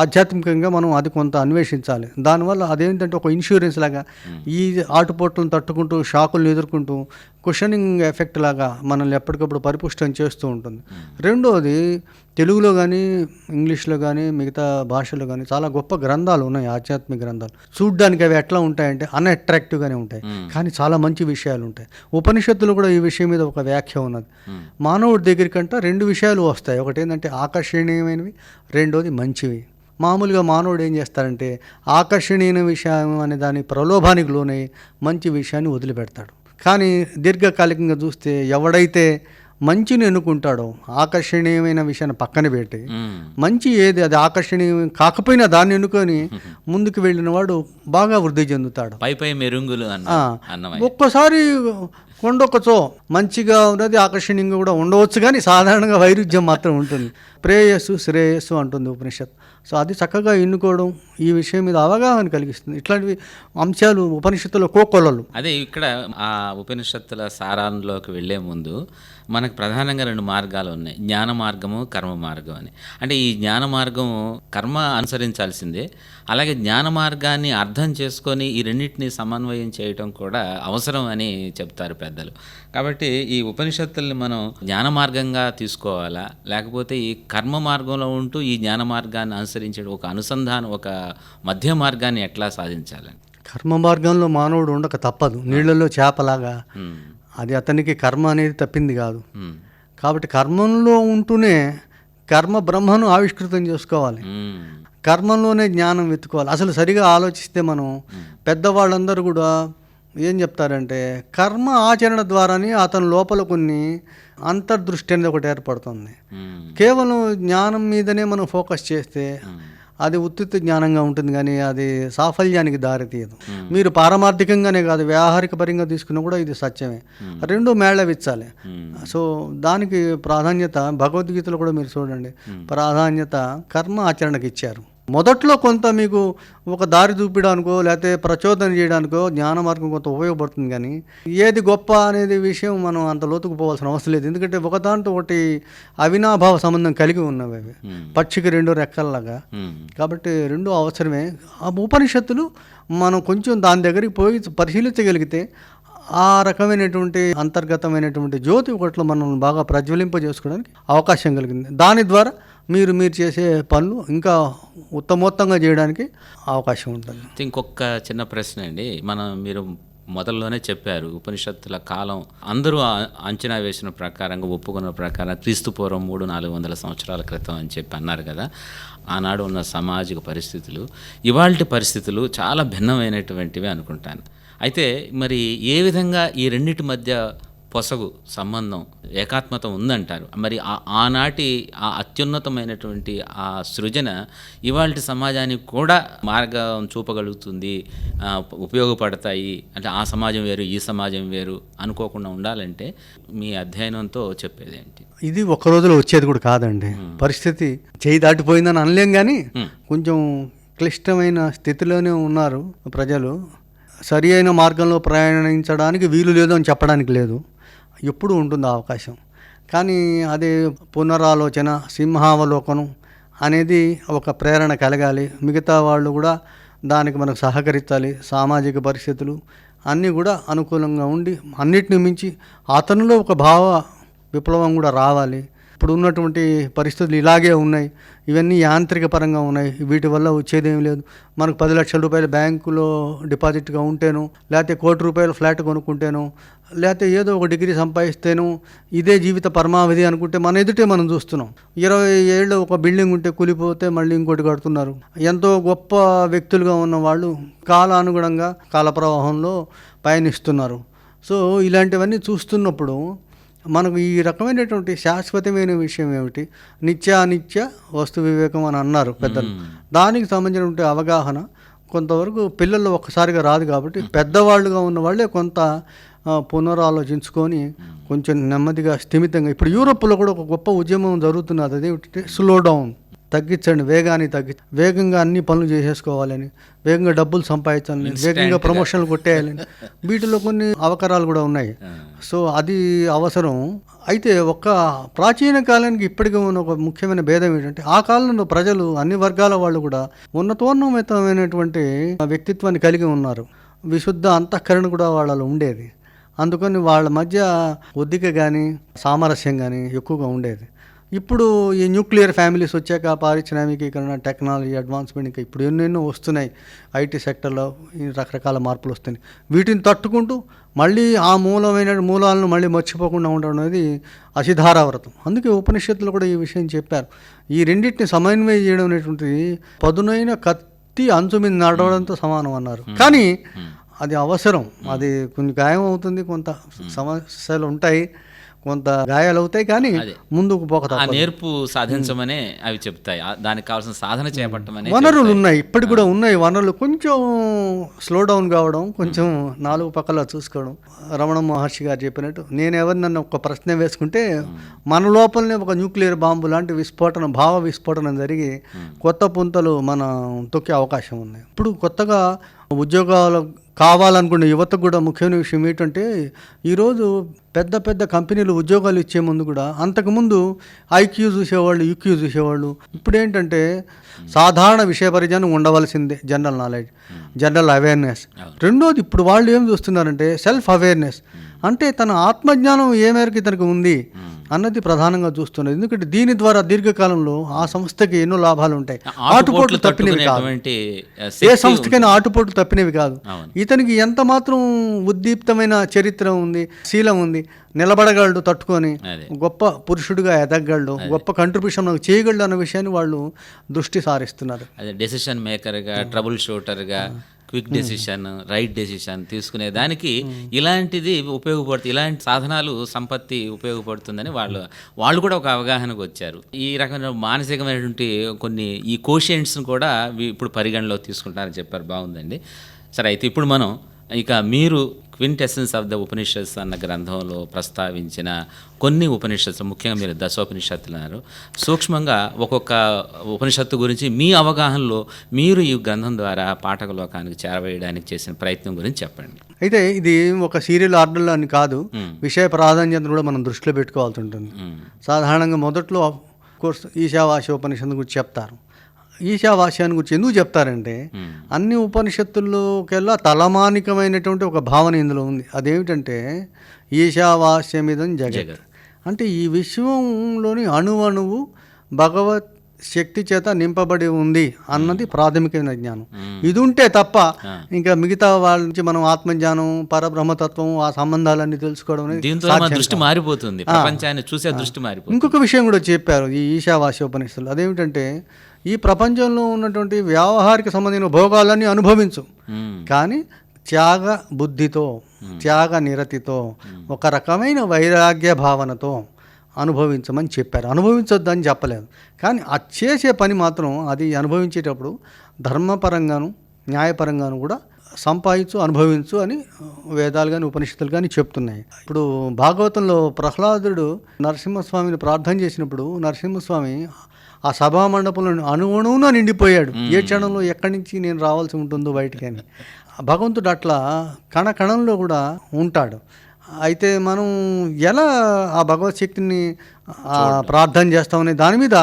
ఆధ్యాత్మికంగా మనం అది కొంత అన్వేషించాలి. దానివల్ల అదేంటంటే ఒక ఇన్సూరెన్స్ లాగా ఈ ఆటుపోట్లను తట్టుకుంటూ, షాకులను ఎదుర్కొంటూ కుషనింగ్ ఎఫెక్ట్ లాగా మనల్ని ఎప్పటికప్పుడు పరిపుష్టం చేస్తూ ఉంటుంది. రెండోది, తెలుగులో కానీ, ఇంగ్లీష్లో కానీ, మిగతా భాషలో కానీ చాలా గొప్ప గ్రంథాలు ఉన్నాయి, ఆధ్యాత్మిక గ్రంథాలు. చూడ్డానికి అవి ఎట్లా ఉంటాయంటే అన్అట్రాక్టివ్గానే ఉంటాయి, కానీ చాలా మంచి విషయాలు ఉంటాయి. ఉపనిషత్తులు కూడా ఈ విషయం మీద ఒక వ్యాఖ్య ఉన్నది. మానవుడి దగ్గరికంట 2 విషయాలు వస్తాయి. ఒకటి ఏంటంటే ఆకర్షణీయమైనవి, రెండోది మంచివి. మామూలుగా మానవుడు ఏం చేస్తాడంటే, ఆకర్షణీయ విషయం అనే దాని ప్రలోభానికి లోనై మంచి విషయాన్ని వదిలిపెడతాడు. కానీ దీర్ఘకాలికంగా చూస్తే ఎవడైతే మంచిని ఎన్నుకుంటాడో, ఆకర్షణీయమైన విషయాన్ని పక్కన పెట్టి మంచి ఏది అది ఆకర్షణీయం కాకపోయినా దాన్ని ఎన్నుకొని ముందుకు వెళ్ళిన వాడు బాగా వృద్ధి చెందుతాడు. పై మెరుగులు ఒక్కోసారి కొండొక్కచో మంచిగా ఉన్నది ఆకర్షణీయంగా కూడా ఉండవచ్చు, కానీ సాధారణంగా వైరుధ్యం మాత్రం ఉంటుంది. ప్రేయస్సు శ్రేయస్సు అంటుంది ఉపనిషత్. సో అది చక్కగా ఎన్నుకోవడం, ఈ విషయం మీద అవగాహన కలిగిస్తుంది. ఇట్లాంటివి అంశాలు ఉపనిషత్తులో కోకొల్లలు. అదే ఇక్కడ ఆ ఉపనిషత్తుల సారాంలోకి వెళ్లే ముందు మనకు ప్రధానంగా 2 మార్గాలు ఉన్నాయి, జ్ఞాన మార్గము, కర్మ మార్గం అని. అంటే ఈ జ్ఞాన మార్గము కర్మ అనుసరించాల్సిందే, అలాగే జ్ఞాన మార్గాన్ని అర్థం చేసుకొని ఈ రెండింటిని సమన్వయం చేయటం కూడా అవసరం అని చెప్తారు పెద్దలు. కాబట్టి ఈ ఉపనిషత్తుల్ని మనం జ్ఞాన మార్గంగా తీసుకోవాలా, లేకపోతే ఈ కర్మ మార్గంలో ఉంటూ ఈ జ్ఞాన మార్గాన్ని అనుసరించే ఒక అనుసంధానం, ఒక మధ్య మార్గాన్ని ఎట్లా సాధించాలని? కర్మ మార్గంలో మానవుడు ఉండక తప్పదు, నీళ్ళలో చేపలాగా. అది అతనికి కర్మ అనేది తప్పింది కాదు. కాబట్టి కర్మంలో ఉంటూనే కర్మ బ్రహ్మను ఆవిష్కృతం చేసుకోవాలి, కర్మంలోనే జ్ఞానం వెతుకోవాలి. అసలు సరిగా ఆలోచిస్తే మనం పెద్దవాళ్ళందరూ కూడా ఏం చెప్తారంటే, కర్మ ఆచరణ ద్వారానే అతని లోపల కొన్ని అంతర్దృష్టి అనేది ఒకటి ఏర్పడుతుంది. కేవలం జ్ఞానం మీదనే మనం ఫోకస్ చేస్తే అది ఉత్తిత జ్ఞానంగా ఉంటుంది, కానీ అది సాఫల్యానికి దారితీయదు. మీరు పారమార్థికంగానే కాదు, వ్యావహారిక పరంగా తీసుకున్నా కూడా ఇది సత్యమే. 2 మేళవించాలి. సో దానికి ప్రాధాన్యత భగవద్గీతలో కూడా మీరు చూడండి, ప్రాధాన్యత కర్మ ఆచరణకి ఇచ్చారు. మొదట్లో కొంత మీకు ఒక దారి చూపించడానికో లేకపోతే ప్రచోదన చేయడానికో జ్ఞాన మార్గం కొంత ఉపయోగపడుతుంది, కానీ ఏది గొప్ప అనేది విషయం మనం అంత లోతుకు పోవాల్సిన అవసరం లేదు. ఎందుకంటే ఒకదాంతో ఒకటి అవినాభావ సంబంధం కలిగి ఉన్నవి అవి, పక్షికి 2 రెక్కల్లాగా. కాబట్టి 2 అవసరమే. ఆ ఉపనిషత్తులు మనం కొంచెం దాని దగ్గరికి పోయి పరిశీలించగలిగితే ఆ రకమైనటువంటి అంతర్గతమైనటువంటి జ్యోతి ఒకట్లో మనం బాగా ప్రజ్వలింపజేసుకోవడానికి అవకాశం కలిగింది. దాని ద్వారా మీరు చేసే పనులు ఇంకా ఉత్తమోత్తంగా చేయడానికి అవకాశం ఉంటుంది. ఇంకొక చిన్న ప్రశ్న అండి, మీరు మొదల్లోనే చెప్పారు ఉపనిషత్తుల కాలం అందరూ అంచనా వేసిన ప్రకారంగా, ఒప్పుకున్న ప్రకారం క్రీస్తుపూర్వం 300-400 సంవత్సరాల క్రితం అని చెప్పి అన్నారు కదా. ఆనాడు ఉన్న సామాజిక పరిస్థితులు ఇవాల్టి పరిస్థితులు చాలా భిన్నమైనటువంటివి అనుకుంటాను. అయితే మరి ఏ విధంగా ఈ రెండింటి మధ్య పొసగు సంబంధం, ఏకాత్మత ఉందంటారు? మరి ఆనాటి ఆ అత్యున్నతమైనటువంటి ఆ సృజన ఇవాళ సమాజానికి కూడా మార్గం చూపగలుగుతుంది, ఉపయోగపడతాయి. అంటే ఆ సమాజం వేరు, ఈ సమాజం వేరు అనుకోకుండా ఉండాలంటే మీ అధ్యయనంతో చెప్పేది ఏంటి? ఇది ఒక్క రోజులో వచ్చేది కూడా కాదండి. పరిస్థితి చేయి దాటిపోయిందని అనలేం, కానీ కొంచెం క్లిష్టమైన స్థితిలోనే ఉన్నారు ప్రజలు. సరి అయిన మార్గంలో ప్రయాణించడానికి వీలు లేదు అని చెప్పడానికి లేదు, ఎప్పుడు ఉంటుంది అవకాశం. కానీ అదే పునరాలోచన, సింహావలోకనం అనేది ఒక ప్రేరణ కలగాలి. మిగతా వాళ్ళు కూడా దానికి మనకు సహకరించాలి. సామాజిక పరిస్థితులు అన్నీ కూడా అనుకూలంగా ఉండి, అన్నిటిని మించి అతనిలో ఒక భావ విప్లవం కూడా రావాలి. ఇప్పుడు ఉన్నటువంటి పరిస్థితులు ఇలాగే ఉన్నాయి, ఇవన్నీ యాంత్రిక పరంగా ఉన్నాయి, వీటి వల్ల వచ్చేదేం లేదు. మనకు 10 లక్షల రూపాయలు బ్యాంకులో డిపాజిట్గా ఉంటేను, లేకపోతే ₹1,00,00,000 ఫ్లాట్ కొనుక్కుంటేను, లేకపోతే ఏదో ఒక డిగ్రీ సంపాదిస్తేను ఇదే జీవిత పరమావధి అనుకుంటే మన ఎదుటే మనం చూస్తున్నాం. 20 ఏళ్ళు ఒక బిల్డింగ్ ఉంటే కూలిపోతే మళ్ళీ ఇంకోటి కడుతున్నారు. ఎంతో గొప్ప వ్యక్తులుగా ఉన్న వాళ్ళు కాలానుగుణంగా కాల ప్రవాహంలో పయనిస్తున్నారు. సో ఇలాంటివన్నీ చూస్తున్నప్పుడు మనకు ఈ రకమైనటువంటి శాశ్వతమైన విషయం ఏమిటి, నిత్యానిత్య వస్తు వివేకం అని అన్నారు పెద్దలు. దానికి సంబంధించినటువంటి అవగాహన కొంతవరకు పిల్లల్లో ఒక్కసారిగా రాదు కాబట్టి పెద్దవాళ్ళుగా ఉన్న వాళ్ళే కొంత పునరాలోచించుకొని కొంచెం నెమ్మదిగా స్థిమితంగా, ఇప్పుడు యూరోప్లో కూడా ఒక గొప్ప ఉద్యమం జరుగుతున్నది. అదేమిటంటే స్లో డౌన్, తగ్గించండి, వేగాన్ని వేగంగా అన్ని పనులు చేసేసుకోవాలని, వేగంగా డబ్బులు సంపాదించాలని, వేగంగా ప్రమోషన్లు కొట్టేయాలని, వీటిలో కొన్ని అవకరాలు కూడా ఉన్నాయి. సో అది అవసరం. అయితే ఒక ప్రాచీన కాలానికి ఇప్పటికీ ఉన్న ఒక ముఖ్యమైన భేదం ఏంటంటే, ఆ కాలంలో ప్రజలు అన్ని వర్గాల వాళ్ళు కూడా ఉన్నతోన్నతమైనటువంటి వ్యక్తిత్వాన్ని కలిగి ఉన్నారు. విశుద్ధ అంతఃకరణ కూడా వాళ్ళలో ఉండేది. అందుకని వాళ్ళ మధ్య ఒద్దిక కానీ సామరస్యం కానీ ఎక్కువగా ఉండేది. ఇప్పుడు ఈ న్యూక్లియర్ ఫ్యామిలీస్ వచ్చాక పారిశ్రామికీకరణ, టెక్నాలజీ అడ్వాన్స్మెంట్ ఇంకా ఇప్పుడు ఎన్నెన్నో వస్తున్నాయి. ఐటీ సెక్టర్లో ఈ రకరకాల మార్పులు వస్తున్నాయి. వీటిని తట్టుకుంటూ మళ్ళీ ఆ మూలాలను మళ్ళీ మర్చిపోకుండా ఉండడం అనేది అసిధారావ్రతం. అందుకే ఉపనిషత్తులు కూడా ఈ విషయం చెప్పారు. ఈ రెండింటిని సమన్వయం చేయడం అనేటువంటిది పదునైన కత్తి అంచు మీద నడవడంతో సమానం అన్నారు. కానీ అది అవసరం. అది కొంచెం గాయం అవుతుంది, కొంత సమస్యలు ఉంటాయి, కొంత గాయాలు అవుతాయి, కానీ ముందుకు పోక ఆ నేర్పు సాధించమనే అవి చెప్తాయి. దానికి కావాల్సిన సాధన చేపట్టమని వనరులు ఉన్నాయి, ఇప్పటికి కూడా ఉన్నాయి వనరులు. కొంచెం స్లో డౌన్ కావడం, కొంచెం 4 పక్కల చూసుకోవడం. రమణ మహర్షి గారు చెప్పినట్టు, నేను ఎవరినన్నా ఒక ప్రశ్న వేసుకుంటే మన లోపలనే ఒక న్యూక్లియర్ బాంబు లాంటి విస్ఫోటనం, భావ విస్ఫోటనం జరిగి కొత్త పుంతలు మనం తొక్కే అవకాశం ఉన్నాయి. ఇప్పుడు కొత్తగా ఉద్యోగాలు కావాలనుకునే యువతకు కూడా ముఖ్యమైన విషయం ఏంటంటే, ఈరోజు పెద్ద పెద్ద కంపెనీలు ఉద్యోగాలు ఇచ్చే ముందు కూడా అంతకుముందు ఐక్యూ చూసేవాళ్ళు, యూక్యూ చూసేవాళ్ళు. ఇప్పుడు ఏంటంటే సాధారణ విషయ పరిజ్ఞానం ఉండవలసిందే, జనరల్ నాలెడ్జ్, జనరల్ అవేర్నెస్. రెండోది ఇప్పుడు వాళ్ళు ఏం చూస్తున్నారంటే సెల్ఫ్ అవేర్నెస్, అంటే తన ఆత్మజ్ఞానం ఏ మేరకు ఇతనికి ఉంది అన్నది ప్రధానంగా చూస్తున్నారు. ఎందుకంటే దీని ద్వారా దీర్ఘకాలంలో ఆ సంస్థకి ఎన్నో లాభాలు ఉంటాయి. ఆటుపోట్లు తప్పినవి కాదు, ఏ సంస్థకైనా ఆటుపోట్లు తప్పినవి కాదు. ఇతనికి ఎంత మాత్రం ఉద్దీప్తమైన చరిత్ర ఉంది, శీలం ఉంది, నిలబడగలడు, తట్టుకొని గొప్ప పురుషుడిగా ఎదగలడు, గొప్ప కంట్రిబ్యూషన్ చేయగలడు అన్న విషయాన్ని వాళ్ళు దృష్టి సారిస్తున్నారు. అదే డెసిషన్ మేకర్గా, ట్రబుల్ షూటర్గా, క్విక్ డెసిషన్, రైట్ డెసిషన్ తీసుకునే దానికి ఇలాంటిది ఉపయోగపడుతుంది. ఇలాంటి సాధనాలు సంపత్తి ఉపయోగపడుతుందని వాళ్ళు కూడా ఒక అవగాహనకు వచ్చారు. ఈ రకమైన మానసికమైనటువంటి కొన్ని ఈ కోషియంట్స్ని కూడా ఇప్పుడు పరిగణలో తీసుకుంటారని చెప్పారు. బాగుందండి. సరే, అయితే ఇప్పుడు మనం మీరు క్వింటెసెన్స్ ఆఫ్ ద ఉపనిషత్స్ అన్న గ్రంథంలో ప్రస్తావించిన కొన్ని ఉపనిషత్తులు, ముఖ్యంగా మీరు దశోపనిషత్తులు అన్నారు, సూక్ష్మంగా ఒక్కొక్క ఉపనిషత్తు గురించి మీ అవగాహనలో మీరు ఈ గ్రంథం ద్వారా పాఠక లోకానికి చేరవేయడానికి చేసిన ప్రయత్నం గురించి చెప్పండి. అయితే ఇది ఒక సీరియల్ ఆర్డర్లో అని కాదు, విషయ ప్రాధాన్యతను కూడా మనం దృష్టిలో పెట్టుకోవాల్సి ఉంటుంది. సాధారణంగా మొదట్లో కోర్స్ ఈశావాస్యోపనిషత్తు గురించి చెప్తారు. ఈశావాస్యాన్ని గురించి ఎందుకు చెప్తారంటే, అన్ని ఉపనిషత్తుల్లోకెల్లా తలమానికమైనటువంటి ఒక భావన ఇందులో ఉంది. అదేమిటంటే ఈశావాస్యమిదం జగత్, అంటే ఈ విశ్వంలోని అణువణువు భగవత్ శక్తి చేత నింపబడి ఉంది అన్నది ప్రాథమికమైన జ్ఞానం. ఇది ఉంటే తప్ప ఇంకా మిగతా వాళ్ళ నుంచి మనం ఆత్మజ్ఞానం, పరబ్రహ్మతత్వం, ఆ సంబంధాలన్నీ తెలుసుకోవడం దృష్టి మారిపోతుంది, ప్రపంచాన్ని చూసే దృష్టి మారిపోతుంది. ఇంకొక విషయం కూడా చెప్పారు ఈ ఈశావాస్యోపనిషత్తులు. అదేమిటంటే, ఈ ప్రపంచంలో ఉన్నటువంటి వ్యావహారిక సంబంధించిన భోగాలన్నీ అనుభవించు, కానీ త్యాగ బుద్ధితో, త్యాగ నిరతితో, ఒక రకమైన వైరాగ్య భావనతో అనుభవించమని చెప్పారు. అనుభవించొద్దని చెప్పలేదు, కానీ అది చేసే పని మాత్రం అది అనుభవించేటప్పుడు ధర్మపరంగాను న్యాయపరంగాను కూడా సంపాదించు, అనుభవించు అని వేదాలు కానీ ఉపనిషత్తులు కానీ చెప్తున్నాయి. ఇప్పుడు భాగవతంలో ప్రహ్లాదుడు నరసింహస్వామిని ప్రార్థన చేసినప్పుడు నరసింహస్వామి ఆ సభా మండపంలో అణువున నిండిపోయాడు. ఏ క్షణంలో ఎక్కడి నుంచి నేను రావాల్సి ఉంటుందో బయటికి అని. భగవంతుడు అట్లా కణకణంలో కూడా ఉంటాడు. అయితే మనం ఎలా ఆ భగవత్ శక్తిని ప్రార్థన చేస్తామనే దాని మీద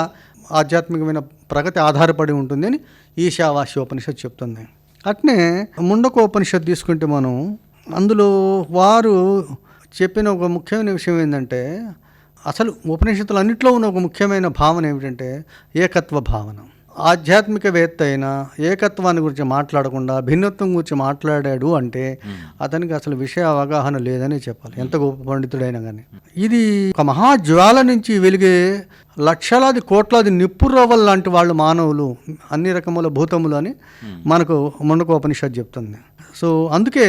ఆధ్యాత్మికమైన ప్రగతి ఆధారపడి ఉంటుంది అని ఈశావాస్యోపనిషత్తు చెప్తుంది. అట్నే ముండకోపనిషత్తు తీసుకుంటే మనం అందులో వారు చెప్పిన ఒక ముఖ్యమైన విషయం ఏంటంటే, అసలు ఉపనిషత్తులు అన్నింటిలో ఉన్న ఒక ముఖ్యమైన భావన ఏమిటంటే ఏకత్వ భావన. ఆధ్యాత్మికవేత్త అయినా ఏకత్వాన్ని గురించి మాట్లాడకుండా భిన్నత్వం గురించి మాట్లాడాడు అంటే అతనికి అసలు విషయ అవగాహన లేదని చెప్పాలి, ఎంత గొప్ప పండితుడైనా కానీ. ఇది ఒక మహాజ్వాల నుంచి వెలిగే లక్షలాది కోట్లాది నిప్పురవ్వల లాంటి వాళ్ళు మానవులు, అన్ని రకముల భూతములు అని మనకు ముండకోపనిషత్తు చెప్తుంది. సో అందుకే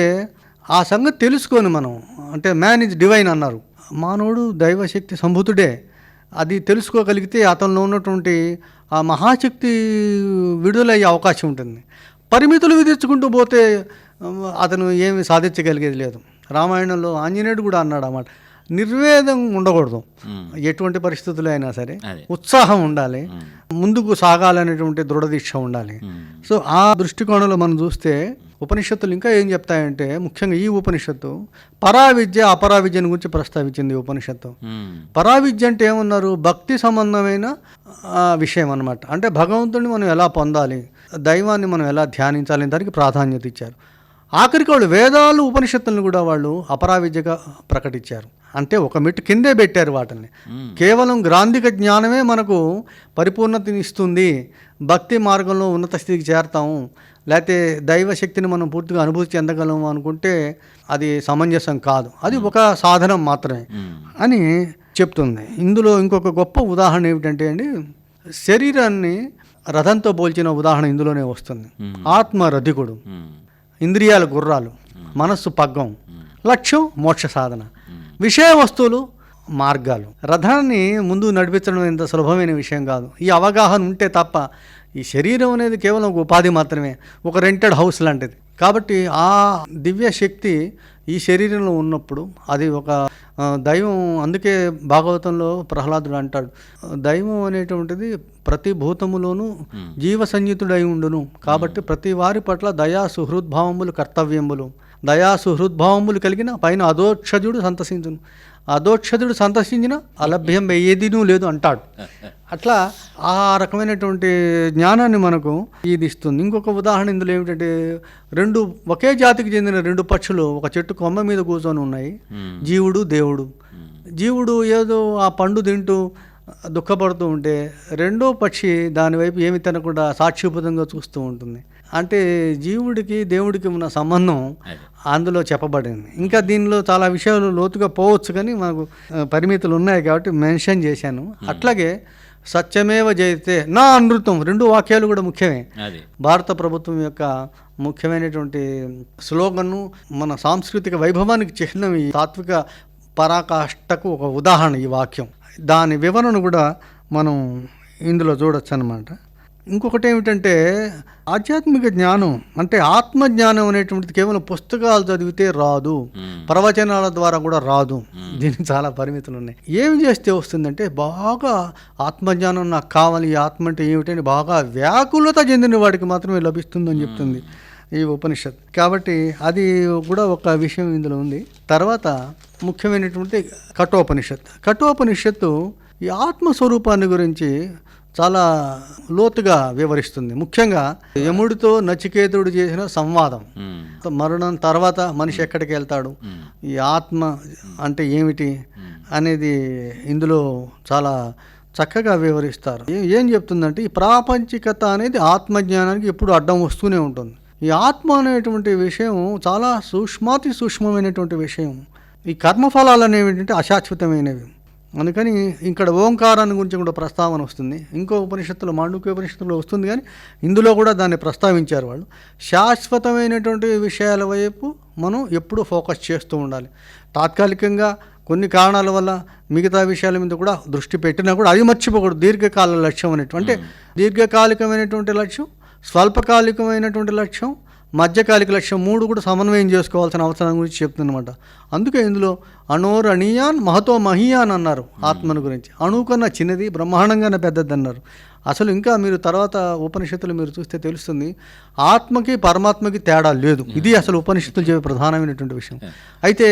ఆ సంగతి తెలుసుకొని మనం, అంటే మ్యాన్ ఇస్ డివైన్ అన్నారు, మానవుడు దైవశక్తి సంభూతుడే. అది తెలుసుకోగలిగితే అతనిలో ఉన్నటువంటి ఆ మహాశక్తి విడుదలయ్యే అవకాశం ఉంటుంది. పరిమితులు విధించుకుంటూ పోతే అతను ఏమి సాధించగలిగేది లేదు. రామాయణంలో ఆంజనేయుడు కూడా అన్నాడు అన్నమాట, నిర్వేదం ఉండకూడదు, ఎటువంటి పరిస్థితులు అయినా సరే ఉత్సాహం ఉండాలి, ముందుకు సాగాలనేటువంటి దృఢదీక్ష ఉండాలి. సో ఆ దృష్టికోణంలో మనం చూస్తే ఉపనిషత్తులు ఇంకా ఏం చెప్తాయంటే, ముఖ్యంగా ఈ ఉపనిషత్తు పరావిద్య అపరావిద్యను గురించి ప్రస్తావించింది. ఈ ఉపనిషత్తు పరావిద్య అంటే ఏమన్నారు, భక్తి సంబంధమైన విషయం అన్నమాట. అంటే భగవంతుడిని మనం ఎలా పొందాలి, దైవాన్ని మనం ఎలా ధ్యానించాలి, దానికి ప్రాధాన్యత ఇచ్చారు. ఆఖరికి వాళ్ళు వేదాలు ఉపనిషత్తులను కూడా వాళ్ళు అపరావిద్యగా ప్రకటించారు. అంటే ఒక మెట్టు కిందే పెట్టారు వాటిని. కేవలం గ్రాంధిక జ్ఞానమే మనకు పరిపూర్ణతని ఇస్తుంది, భక్తి మార్గంలో ఉన్నత స్థితికి చేరతాము, లేకపోతే దైవశక్తిని మనం పూర్తిగా అనుభూతి చెందగలము అనుకుంటే అది సమంజసం కాదు, అది ఒక సాధనం మాత్రమే అని చెప్తుంది. ఇందులో ఇంకొక గొప్ప ఉదాహరణ ఏమిటంటే అండి, శరీరాన్ని రథంతో పోల్చిన ఉదాహరణ ఇందులోనే వస్తుంది. ఆత్మ రథికుడు, ఇంద్రియాల గుర్రాలు, మనస్సు పగ్గం, లక్ష్యం మోక్ష సాధన, విషయ వస్తువులు మార్గాలు. రథాన్ని ముందు నడిపించడం ఎంత సులభమైన విషయం కాదు. ఈ అవగాహన ఉంటే తప్ప ఈ శరీరం అనేది కేవలం ఒక ఉపాధి మాత్రమే, ఒక రెంటెడ్ హౌస్ లాంటిది. కాబట్టి ఆ దివ్య శక్తి ఈ శరీరంలో ఉన్నప్పుడు అది ఒక దైవం. అందుకే భాగవతంలో ప్రహ్లాదుడు అంటాడు, దైవం అనేటువంటిది ప్రతి భూతములోనూ జీవ సంయుతుడై ఉండును, కాబట్టి ప్రతి వారి పట్ల దయా సుహృద్భావములు కర్తవ్యములు, దయా సుహృద్భావములు కలిగిన పైన అధోక్షజుడు సంతసించును, అధోక్షజుడు సంతసించిన అలభ్యం ఏదీనూ లేదు అంటాడు. అట్లా ఆ రకమైనటువంటి జ్ఞానాన్ని మనకు ఇది ఇస్తుంది. ఇంకొక ఉదాహరణ ఇందులో ఏమిటంటే, రెండు ఒకే జాతికి చెందిన రెండు పక్షులు ఒక చెట్టు కొమ్మ మీద కూర్చొని ఉన్నాయి, జీవుడు దేవుడు. జీవుడు ఏదో ఆ పండు తింటూ దుఃఖపడుతూ ఉంటే రెండో పక్షి దానివైపు ఏమి తినకుండా సాక్షిభూతంగా చూస్తూ ఉంటుంది. అంటే జీవుడికి దేవుడికి ఉన్న సంబంధం అందులో చెప్పబడింది. ఇంకా దీనిలో చాలా విషయాలు లోతుగా పోవచ్చు, కానీ మాకు పరిమితులు ఉన్నాయి కాబట్టి మెన్షన్ చేశాను. అట్లాగే సత్యమేవ జయతే నా అనృతం, రెండు వాక్యాలు కూడా ముఖ్యమే. భారత ప్రభుత్వం యొక్క ముఖ్యమైనటువంటి స్లోగన్ను, మన సాంస్కృతిక వైభవానికి చిహ్నం, ఈ తాత్విక పరాకాష్ఠకు ఒక ఉదాహరణ ఈ వాక్యం. దాని వివరణ కూడా మనం ఇందులో చూడొచ్చు అన్నమాట. ఇంకొకటి ఏమిటంటే, ఆధ్యాత్మిక జ్ఞానం అంటే ఆత్మజ్ఞానం అనేటువంటిది కేవలం పుస్తకాలు చదివితే రాదు, ప్రవచనాల ద్వారా కూడా రాదు, దీనికి చాలా పరిమితులు ఉన్నాయి. ఏమి చేస్తే వస్తుందంటే, బాగా ఆత్మజ్ఞానం నాకు కావాలి, ఈ ఆత్మ అంటే ఏమిటని బాగా వ్యాకులత చెందిన వాడికి మాత్రమే లభిస్తుందని చెప్తుంది ఈ ఉపనిషత్తు. కాబట్టి అది కూడా ఒక విషయం ఇందులో ఉంది. తర్వాత ముఖ్యమైనటువంటి కఠోపనిషత్తు ఈ ఆత్మస్వరూపాన్ని గురించి చాలా లోతుగా వివరిస్తుంది. ముఖ్యంగా యముడితో నచికేతుడు చేసిన సంవాదం, మరణం తర్వాత మనిషి ఎక్కడికి వెళ్తాడు, ఈ ఆత్మ అంటే ఏమిటి అనేది ఇందులో చాలా చక్కగా వివరిస్తారు. ఏం చెప్తుందంటే, ఈ ప్రాపంచికత అనేది ఆత్మజ్ఞానానికి ఎప్పుడు అడ్డం వస్తూనే ఉంటుంది. ఈ ఆత్మ అనేటువంటి విషయం చాలా సూక్ష్మాతి సూక్ష్మమైనటువంటి విషయం. ఈ కర్మఫలాలు అనేవి ఏంటంటే అశాశ్వతమైనవి. అందుకని ఇక్కడ ఓంకారాన్ని గురించి కూడా ప్రస్తావన వస్తుంది. ఇంకో ఉపనిషత్తులో, మాండూక్య ఉపనిషత్తులో వస్తుంది, కానీ ఇందులో కూడా దాన్ని ప్రస్తావించారు వాళ్ళు. శాశ్వతమైనటువంటి విషయాల వైపు మనం ఎప్పుడూ ఫోకస్ చేస్తూ ఉండాలి. తాత్కాలికంగా కొన్ని కారణాల వల్ల మిగతా విషయాల మీద కూడా దృష్టి పెట్టినా కూడా అది మర్చిపోకూడదు. దీర్ఘకాల లక్ష్యం అనేటువంటి, దీర్ఘకాలికమైనటువంటి లక్ష్యం, స్వల్పకాలికమైనటువంటి లక్ష్యం, మధ్యకాలిక లక్ష్యం, మూడు కూడా సమన్వయం చేసుకోవాల్సిన అవసరం గురించి చెప్తుందన్నమాట. అందుకే ఇందులో అణోరణీయాన్ మహతో మహీయాన్ అన్నారు ఆత్మను గురించి. అణువు కన్నా చిన్నది, బ్రహ్మాండంగానే పెద్దది అన్నారు. అసలు ఇంకా మీరు తర్వాత ఉపనిషత్తులు మీరు చూస్తే తెలుస్తుంది, ఆత్మకి పరమాత్మకి తేడా లేదు. ఇది అసలు ఉపనిషత్తులు చెప్పే ప్రధానమైనటువంటి విషయం. అయితే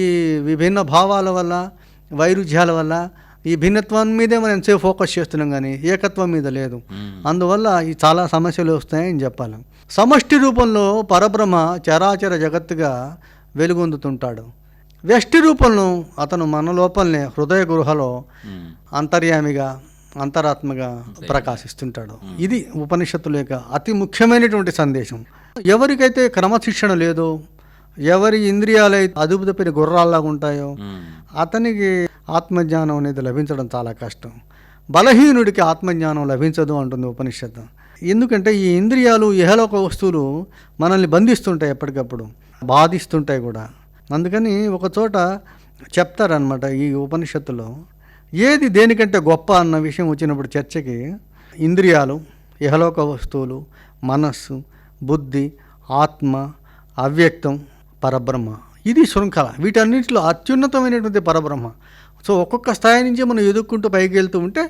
ఈ విభిన్న భావాల వల్ల, వైరుధ్యాల వల్ల ఈ భిన్నత్వం మీదే మనం ఎంతసేపు ఫోకస్ చేస్తున్నాం, కానీ ఏకత్వం మీద లేదు. అందువల్ల ఈ చాలా సమస్యలు వస్తాయని చెప్పాలి. సమష్టి రూపంలో పరబ్రహ్మ చరాచర జగత్తుగా వెలుగొందుతుంటాడు. వ్యష్టి రూపంలో అతను మన లోపలనే హృదయ గృహలో అంతర్యామిగా అంతరాత్మగా ప్రకాశిస్తుంటాడు. ఇది ఉపనిషత్తుల యొక్క అతి ముఖ్యమైనటువంటి సందేశం. ఎవరికైతే క్రమశిక్షణ లేదో, ఎవరి ఇంద్రియాలు అదుపు తప్పిన గుర్రాల్లాగా ఉంటాయో అతనికి ఆత్మజ్ఞానం అనేది లభించడం చాలా కష్టం. బలహీనుడికి ఆత్మజ్ఞానం లభించదు అంటుంది ఉపనిషత్తు. ఎందుకంటే ఈ ఇంద్రియాలు ఇహలోక వస్తువులు మనల్ని బంధిస్తుంటాయి, ఎప్పటికప్పుడు బాధిస్తుంటాయి కూడా. అందుకని ఒక చోట చెప్తారనమాట ఈ ఉపనిషత్తులో, ఏది దేనికంటే గొప్ప అన్న విషయం వచ్చినప్పుడు చర్చకి, ఇంద్రియాలు, ఇహలోక వస్తువులు, మనస్సు, బుద్ధి, ఆత్మ, అవ్యక్తం, పరబ్రహ్మ. ఇది శృంఖల. వీటన్నిటిలో అత్యున్నతమైనటువంటి పరబ్రహ్మ. సో ఒక్కొక్క స్థాయి నుంచి మనం ఎదుక్కుంటూ పైకి వెళ్తూ ఉంటే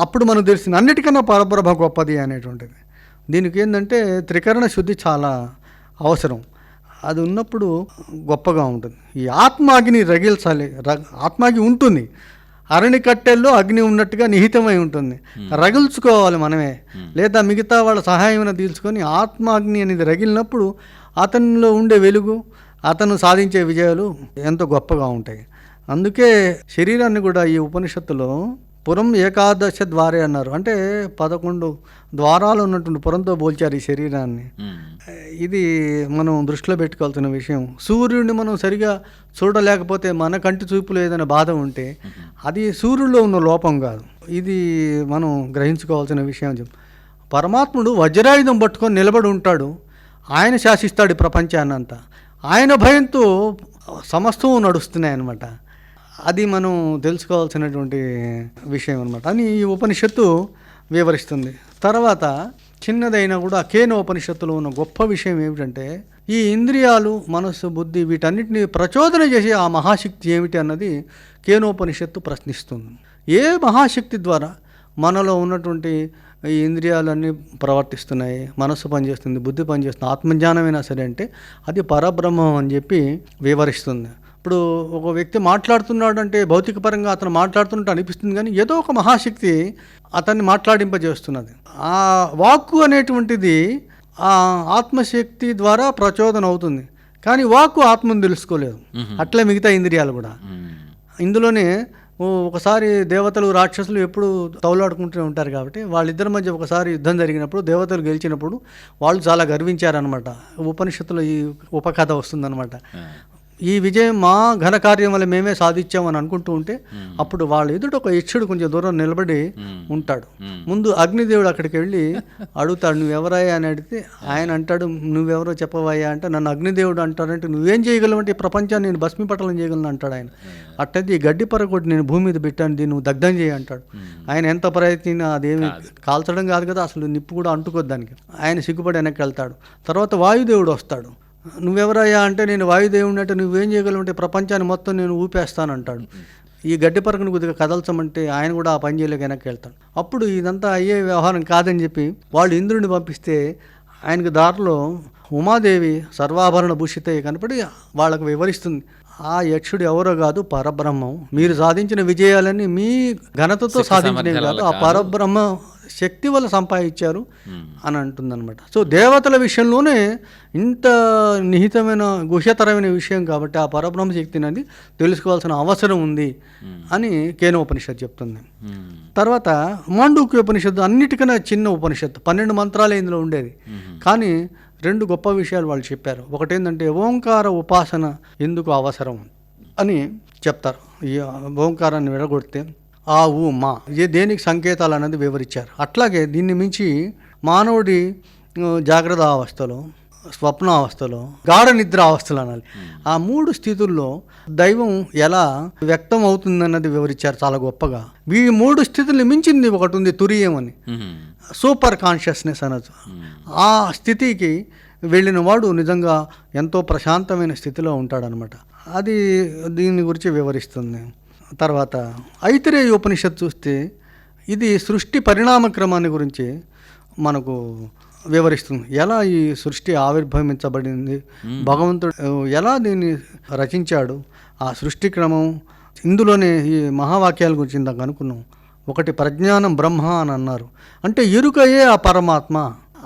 అప్పుడు మనకు తెలిసింది అన్నిటికన్నా పరబ్రహ్మ గొప్పది అనేటువంటిది. దీనికి ఏంటంటే త్రికరణ శుద్ధి చాలా అవసరం. అది ఉన్నప్పుడు గొప్పగా ఉంటుంది. ఈ ఆత్మాగ్ని రగిల్చాలి. ఆత్మాగ్ని ఉంటుంది, అరణి కట్టెల్లో అగ్ని ఉన్నట్టుగా నిహితమై ఉంటుంది. రగిల్చుకోవాలి మనమే, లేదా మిగతా వాళ్ళ సహాయం తీసుకొని ఆత్మాగ్ని అనేది రగిలినప్పుడు అతనిలో ఉండే వెలుగు, అతను సాధించే విజయాలు ఎంతో గొప్పగా ఉంటాయి. అందుకే శరీరాన్ని కూడా ఈ ఉపనిషత్తులో పురం ఏకాదశ ద్వారే అన్నారు. అంటే 11 ద్వారాలు ఉన్నటువంటి పురంతో పోల్చారు ఈ శరీరాన్ని. ఇది మనం దృష్టిలో పెట్టుకోవాల్సిన విషయం. సూర్యుడిని మనం సరిగా చూడలేకపోతే, మన కంటి చూపులో ఏదైనా బాధ ఉంటే అది సూర్యుడిలో ఉన్న లోపం కాదు. ఇది మనం గ్రహించుకోవాల్సిన విషయం. పరమాత్ముడు వజ్రాయుధం పట్టుకొని నిలబడి ఉంటాడు. ఆయన శాసిస్తాడు ఈ ప్రపంచాన్ని అంతా. ఆయన భయంతో సమస్తం నడుస్తున్నాయి అన్నమాట. అది మనం తెలుసుకోవాల్సినటువంటి విషయం అనమాట అని ఈ ఉపనిషత్తు వివరిస్తుంది. తర్వాత చిన్నదైనా కూడా కేనోపనిషత్తులో ఉన్న గొప్ప విషయం ఏమిటంటే, ఈ ఇంద్రియాలు, మనస్సు, బుద్ధి వీటన్నిటిని ప్రచోదన చేసే ఆ మహాశక్తి ఏమిటి అన్నది కేనోపనిషత్తు ప్రశ్నిస్తుంది. ఏ మహాశక్తి ద్వారా మనలో ఉన్నటువంటి ఈ ఇంద్రియాలన్నీ ప్రవర్తిస్తున్నాయి, మనస్సు పనిచేస్తుంది, బుద్ధి పనిచేస్తుంది, ఆత్మజ్ఞానమైనా సరే అంటే అది పరబ్రహ్మం అని చెప్పి వివరిస్తుంది. ఇప్పుడు ఒక వ్యక్తి మాట్లాడుతున్నాడు అంటే భౌతికపరంగా అతను మాట్లాడుతున్నట్టు అనిపిస్తుంది, కానీ ఏదో ఒక మహాశక్తి అతన్ని మాట్లాడింపజేస్తున్నది. ఆ వాక్కు అనేటువంటిది ఆ ఆత్మశక్తి ద్వారా ప్రచోదన అవుతుంది, కానీ వాక్కు ఆత్మను తెలుసుకోలేదు. అట్లే మిగతా ఇంద్రియాలు కూడా. ఇందులోనే ఒకసారి దేవతలు రాక్షసులు ఎప్పుడు తౌలాడుకుంటూ ఉంటారు కాబట్టి వాళ్ళిద్దరి మధ్య ఒకసారి యుద్ధం జరిగినప్పుడు దేవతలు గెలిచినప్పుడు వాళ్ళు చాలా గర్వించారనమాట. ఉపనిషత్తులో ఈ ఉపకథ వస్తుందన్నమాట. ఈ విజయం మా ఘనకార్యం వల్ల మేమే సాధించామని అనుకుంటూ ఉంటే అప్పుడు వాళ్ళ ఎదుట ఒక యక్షుడు కొంచెం దూరం నిలబడి ఉంటాడు. ముందు అగ్నిదేవుడు అక్కడికి వెళ్ళి అడుగుతాడు, నువ్వెవరయ్యా అని అడిగితే ఆయన అంటాడు, నువ్వెవరో చెప్పవయ్యా అంటే, నన్ను అగ్నిదేవుడు అంటాడంటే నువ్వేం చేయగలవు అంటే, ఈ ప్రపంచాన్ని నేను భస్మీపటలం చేయగలను అంటాడు ఆయన. అట్టయితే ఈ గడ్డి పరగొట్టి నేను భూమి మీద పెట్టాను, దీన్ని నువ్వు దగ్ధం చేయి అంటాడు. ఆయన ఎంత ప్రయత్నించినా అదేమి కాల్చడం కాదు కదా, అసలు నిప్పు కూడా అంటుకోద్దు దానికి. ఆయన సిగ్గుపడి వెనక్కి వెళ్తాడు. తర్వాత వాయుదేవుడు వస్తాడు. నువ్వెవరయ్యా అంటే, నేను వాయుదేవుడిని అంటే, నువ్వేం చేయగలవు అంటే, ప్రపంచాన్ని మొత్తం నేను ఊపేస్తానంటాడు. ఈ గడ్డి పరకను కొద్దిగా కదల్చమంటే ఆయన కూడా ఆ పని చేయలేక వెనక్కి వెళ్తాడు. అప్పుడు ఇదంతా అయ్యే వ్యవహారం కాదని చెప్పి వాళ్ళు ఇంద్రుడిని పంపిస్తే ఆయనకు దారిలో ఉమాదేవి సర్వాభరణ భూషిత కనపడి వాళ్ళకు వివరిస్తుంది, ఆ యక్షుడు ఎవరో కాదు, పరబ్రహ్మం. మీరు సాధించిన విజయాలన్నీ మీ ఘనతతో సాధించినవి కాదు, ఆ పరబ్రహ్మ శక్తి వల్ల సంపాదించారు అని అంటుందన్నమాట. సో దేవతల విషయంలోనే ఇంత నిహితమైన గుహ్యతరమైన విషయం కాబట్టి ఆ పరబ్రహ్మ శక్తిని అది తెలుసుకోవాల్సిన అవసరం ఉంది అని కేనోపనిషత్తు చెప్తుంది. తర్వాత మాండూక్య ఉపనిషత్తు అన్నిటికన్నా చిన్న ఉపనిషత్తు, 12 మంత్రాలే ఇందులో ఉండేది. కానీ 2 గొప్ప విషయాలు వాళ్ళు చెప్పారు. ఒకటేంటంటే ఓంకార ఉపాసన ఎందుకు అవసరం అని చెప్తారు. ఈ ఓంకారాన్ని విడగొడితే ఆ ఊ మా ఏ దేనికి సంకేతాలు అన్నది వివరించారు. అట్లాగే దీన్ని మించి మానవుడి జాగ్రత్త అవస్థలో, స్వప్నావస్థలో, గాఢ నిద్ర అవస్థలు అనాలి, ఆ 3 స్థితుల్లో దైవం ఎలా వ్యక్తం అవుతుందన్నది వివరించారు చాలా గొప్పగా. ఈ 3 స్థితుల్ని మించింది ఒకటి ఉంది, తురియం అని, సూపర్ కాన్షియస్నెస్ అనొచ్చు. ఆ స్థితికి వెళ్ళిన వాడు నిజంగా ఎంతో ప్రశాంతమైన స్థితిలో ఉంటాడనమాట. అది దీని గురించి వివరిస్తుంది. తర్వాత ఐతిరేయ ఉపనిషత్తు చూస్తే ఇది సృష్టి పరిణామ క్రమాన్ని గురించి మనకు వివరిస్తుంది. ఎలా ఈ సృష్టి ఆవిర్భవించబడింది, భగవంతుడు ఎలా దీన్ని రచించాడు, ఆ సృష్టి క్రమం. ఇందులోనే ఈ మహావాక్యాల గురించి ఇందాక అనుకున్నాం. ఒకటి ప్రజ్ఞానం బ్రహ్మ అని అన్నారు, అంటే ఎరుకయే ఆ పరమాత్మ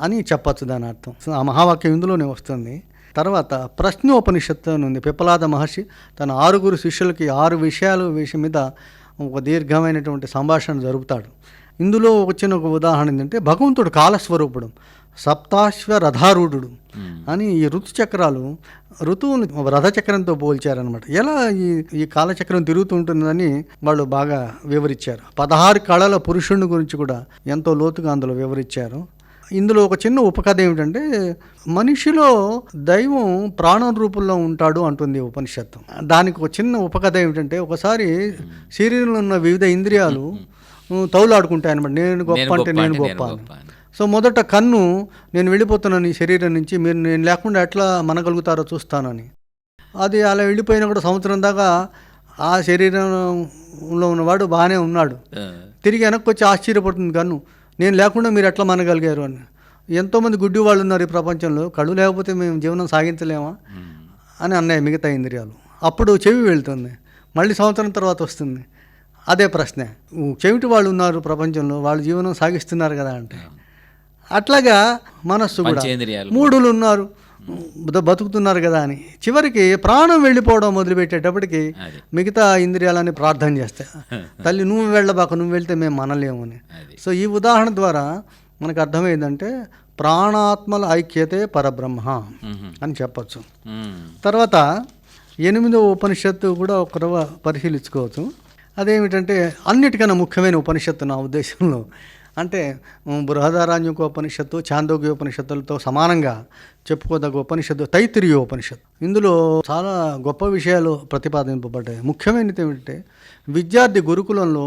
అని చెప్పచ్చు దాని అర్థం. ఆ మహావాక్యం ఇందులోనే వస్తుంది. తర్వాత ప్రశ్నోపనిషత్తు అని ఉంది. పిప్పలాద మహర్షి తన 6 శిష్యులకి 6 విషయం మీద ఒక దీర్ఘమైనటువంటి సంభాషణ జరుపుతాడు. ఇందులో వచ్చిన ఒక ఉదాహరణ ఏంటంటే భగవంతుడు కాలస్వరూపుడు, సప్తాశ్వరథారూఢుడు అని ఈ ఋతుచక్రాలు ఋతువును రథచక్రంతో పోల్చారనమాట. ఎలా ఈ కాలచక్రం తిరుగుతుంటుందని వాళ్ళు బాగా వివరించారు. 16 కళల పురుషుని గురించి కూడా ఎంతో లోతుగా అందులో వివరించారు. ఇందులో ఒక చిన్న ఉపకథ ఏమిటంటే మనిషిలో దైవం ప్రాణం రూపంలో ఉంటాడు అంటుంది ఉపనిషత్తు. దానికి ఒక చిన్న ఉపకథ ఏమిటంటే ఒకసారి శరీరంలో ఉన్న వివిధ ఇంద్రియాలు తౌలాడుకుంటాయి అనమాట. నేను గొప్ప అంటే నేను గొప్ప అని. సో మొదట కన్ను నేను వెళ్ళిపోతున్నాను ఈ శరీరం నుంచి, మీరు నేను లేకుండా ఎట్లా మనగలుగుతారో చూస్తానని. అది అలా వెళ్ళిపోయినా కూడా సంవత్సరం దాకా ఆ శరీరంలో ఉన్నవాడు బాగానే ఉన్నాడు. తిరిగి వెనక్కి వచ్చి ఆశ్చర్యపడుతుంది కన్ను, నేను లేకుండా మీరు ఎట్లా మనగలిగారు అని. ఎంతోమంది గుడ్డి వాళ్ళు ఉన్నారు ఈ ప్రపంచంలో, కళ్ళు లేకపోతే మేము జీవనం సాగించలేమా అని అన్నాయి మిగతా ఇంద్రియాలు. అప్పుడు చెవి వెళ్తుంది, మళ్ళీ సంవత్సరం తర్వాత వస్తుంది. అదే ప్రశ్న, చెవిటి వాళ్ళు ఉన్నారు ప్రపంచంలో, వాళ్ళు జీవనం సాగిస్తున్నారు కదా అంటే. అట్లాగా మనస్సు కూడా 3 ఉన్నారు బతుకుతున్నారు కదా అని. చివరికి ప్రాణం వెళ్ళిపోవడం మొదలుపెట్టేటప్పటికి మిగతా ఇంద్రియాలని ప్రార్థన చేస్తాయి, తల్లి నువ్వు వెళ్ళబాక, నువ్వు వెళ్తే మేము మనలేము అని. సో ఈ ఉదాహరణ ద్వారా మనకు అర్థమైందంటే ప్రాణాత్మల ఐక్యతే పరబ్రహ్మ అని చెప్పచ్చు. తర్వాత 8వ ఉపనిషత్తు కూడా ఒకరవ పరిశీలించుకోవచ్చు. అదేమిటంటే అన్నిటికన్నా ముఖ్యమైన ఉపనిషత్తు నా ఉద్దేశంలో. అంటే బృహదారణ్యకోపనిషత్తు, ఛాందోగ్యోపనిషత్తులతో సమానంగా చెప్పుకోదగ్గ ఉపనిషత్తు తైత్తిరీయోపనిషత్తు. ఇందులో చాలా గొప్ప విషయాలు ప్రతిపాదింపబడ్డాయి. ముఖ్యమైనది ఏమిటంటే విద్యార్థి గురుకులంలో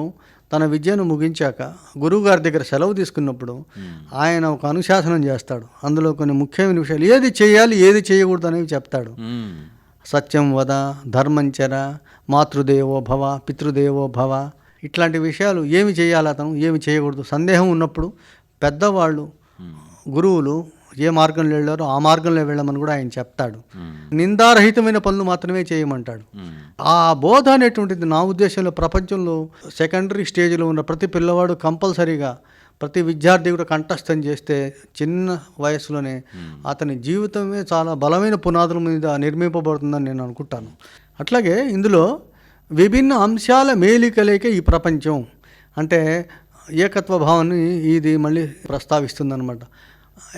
తన విద్యను ముగించాక గురువుగారి దగ్గర సెలవు తీసుకున్నప్పుడు ఆయన ఒక అనుశాసనం చేస్తాడు. అందులో కొన్ని ముఖ్యమైన విషయాలు, ఏది చేయాలి ఏది చేయకూడదు అనేవి చెప్తాడు. సత్యం వద, ధర్మంచర, మాతృదేవో భవ, పితృదేవో భవ, ఇట్లాంటి విషయాలు ఏమి చేయాలి అతను, ఏమి చేయకూడదు. సందేహం ఉన్నప్పుడు పెద్దవాళ్ళు గురువులు ఏ మార్గంలో వెళ్ళారో ఆ మార్గంలో వెళ్ళమని కూడా ఆయన చెప్తాడు. నిందారహితమైన పనులు మాత్రమే చేయమంటాడు. ఆ బోధ అనేటువంటిది నా ఉద్దేశంలో ప్రపంచంలో సెకండరీ స్టేజ్లో ఉన్న ప్రతి పిల్లవాడు కంపల్సరీగా, ప్రతి విద్యార్థి కూడా కంఠస్థం చేస్తే చిన్న వయసులోనే అతని జీవితమే చాలా బలమైన పునాదుల మీద నిర్మింపబడుతుందని నేను అనుకుంటాను. అట్లాగే ఇందులో విభిన్న అంశాల మేలికలేకే ఈ ప్రపంచం అంటే ఏకత్వ భావాన్ని ఇది మళ్ళీ ప్రస్తావిస్తుందన్నమాట.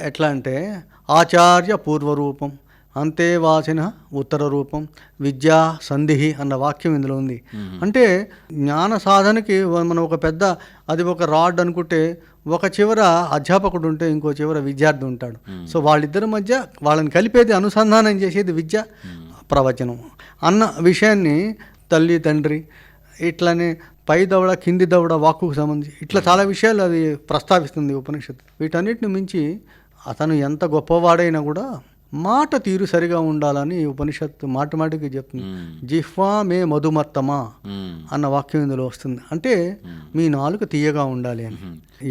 ఎట్లా అంటే ఆచార్య పూర్వరూపం, అంతేవాసిన ఉత్తర రూపం, విద్యా సంధిహి అన్న వాక్యం ఇందులో ఉంది. అంటే జ్ఞాన సాధనకి మనం ఒక పెద్ద, అది ఒక రాడ్ అనుకుంటే ఒక చివర అధ్యాపకుడు ఉంటే ఇంకో చివర విద్యార్థి ఉంటాడు. సో వాళ్ళిద్దరి మధ్య వాళ్ళని కలిపేది, అనుసంధానం చేసేది విద్య, ప్రవచనం అన్న విషయాన్ని తల్లి తండ్రి ఇట్లానే పై దవడ కింది దవడ వాక్కుకు సంబంధించి ఇట్లా చాలా విషయాలు అది ప్రస్తావిస్తుంది ఉపనిషత్తు. వీటన్నిటిని మించి అతను ఎంత గొప్పవాడైనా కూడా మాట తీరు సరిగా ఉండాలని ఉపనిషత్తు మాటికి చెప్తుంది. జిహ్వా మే మధుమత్తమా అన్న వాక్యం ఇందులో వస్తుంది. అంటే మీ నాలుక తీయగా ఉండాలి అని.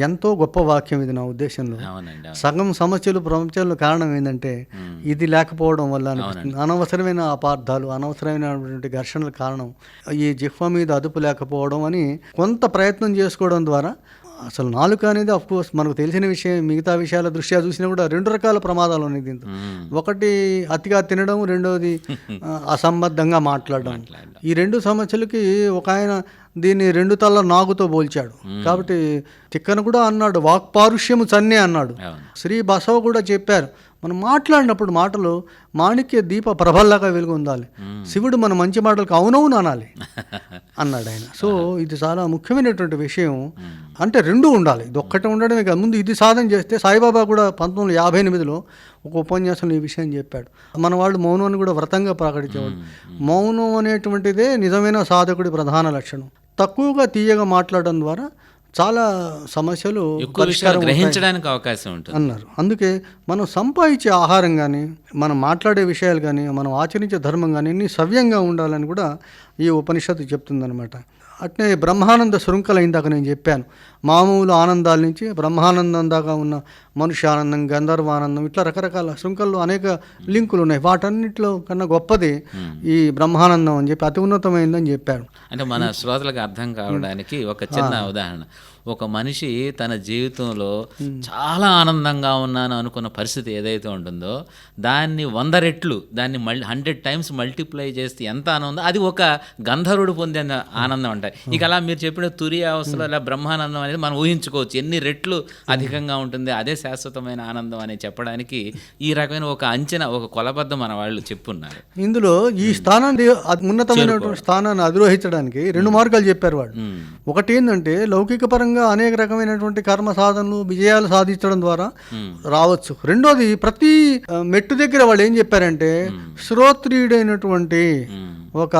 ఎంతో గొప్ప వాక్యం ఇది నా ఉద్దేశంలో. సగం సమస్యలు ప్రపంచంలో కారణం ఏంటంటే ఇది లేకపోవడం వల్ల అనిపిస్తుంది. అనవసరమైన అపార్థాలు, అనవసరమైనటువంటి ఘర్షణల కారణం ఈ జిహ్వ మీద అదుపు లేకపోవడం అని కొంత ప్రయత్నం చేసుకోవడం ద్వారా అసలు నాలుక అనేది అఫ్కోర్స్ మనకు తెలిసిన విషయం, మిగతా విషయాల దృష్ట్యా చూసినా కూడా 2 రకాల ప్రమాదాలు ఉన్నాయి దీంతో. ఒకటి అతిగా తినడం, రెండవది అసంబద్ధంగా మాట్లాడడం. ఈ 2 సమస్యలకి ఒక ఆయన దీన్ని 2 తల్ల నాగుతో పోల్చాడు. కాబట్టి తిక్కన కూడా అన్నాడు వాక్పారుష్యము చన్నే అన్నాడు. శ్రీ బసవ కూడా చెప్పారు, మనం మాట్లాడినప్పుడు మాటలు మాణిక్య దీప ప్రభల్లాగా వెలుగు ఉండాలి. శివుడు మన మంచి మాటలకు అవునవును అనాలి అన్నాడు ఆయన. సో ఇది చాలా ముఖ్యమైనటువంటి విషయం. అంటే 2 ఉండాలి, ఇది ఒక్కటే ఉండడమే కాదు. ముందు ఇది సాధన చేస్తే సాయిబాబా కూడా 1958లో ఒక ఉపన్యాసంలో ఈ విషయం చెప్పాడు. మన వాళ్ళు మౌనాన్ని కూడా వ్రతంగా ప్రకటించేవాడు. మౌనం అనేటువంటిదే నిజమైన సాధకుడి ప్రధాన లక్షణం. తక్కువగా తీయగా మాట్లాడడం ద్వారా చాలా సమస్యలు గ్రహించడానికి అవకాశం ఉంటుంది అన్నారు. అందుకే మనం సంపాదించే ఆహారం కానీ, మనం మాట్లాడే విషయాలు కానీ, మనం ఆచరించే ధర్మం కానీ అన్నీ సవ్యంగా ఉండాలని కూడా ఈ ఉపనిషత్తు చెప్తుందనమాట. అట్నే బ్రహ్మానంద శృంఖల ఇందాక నేను చెప్పాను. మామూలు ఆనందాల నుంచి బ్రహ్మానందం దాకా ఉన్న మనుష్యానందం, గంధర్వానందం, ఇట్లా రకరకాల శృంఖల్లో అనేక లింకులు ఉన్నాయి. వాటన్నిటిలో కన్నా గొప్పది ఈ బ్రహ్మానందం అని చెప్పి, అతి ఉన్నతమైందని చెప్పారు. అంటే మన శ్రోతలకు అర్థం కావడానికి ఒక చిన్న ఉదాహరణ. ఒక మనిషి తన జీవితంలో చాలా ఆనందంగా ఉన్నాను అనుకున్న పరిస్థితి ఏదైతే ఉంటుందో దాన్ని 100 రెట్లు దాన్ని 100 టైమ్స్ మల్టిప్లై చేస్తే ఎంత ఆనందం, అది ఒక గంధర్వుడు పొందిన ఆనందం అంటారు. ఇక అలా మీరు చెప్పిన తురి అవస్థలో ఇలా బ్రహ్మానందం అనేది మనం ఊహించుకోవచ్చు ఎన్ని రెట్లు అధికంగా ఉంటుంది, అదే శాశ్వతమైన ఆనందం అని చెప్పడానికి ఈ రకమైన ఒక అంచనా, ఒక కొలబద్ద మన వాళ్ళు చెప్పున్నారు. ఇందులో ఈ స్థానాన్ని ఉన్నతమైనటువంటి స్థానాన్ని అధిరోహించడానికి 2 మార్గాలు చెప్పారు వాళ్ళు. ఒకటి ఏంటంటే లౌకిక పరంగా అనేక రకమైనటువంటి కర్మ సాధనలు విజయాలు సాధించడం ద్వారా రావచ్చు. రెండోది ప్రతి మెట్టు దగ్గర వాళ్ళు ఏం చెప్పారంటే శ్రోత్రియుడైనటువంటి ఒక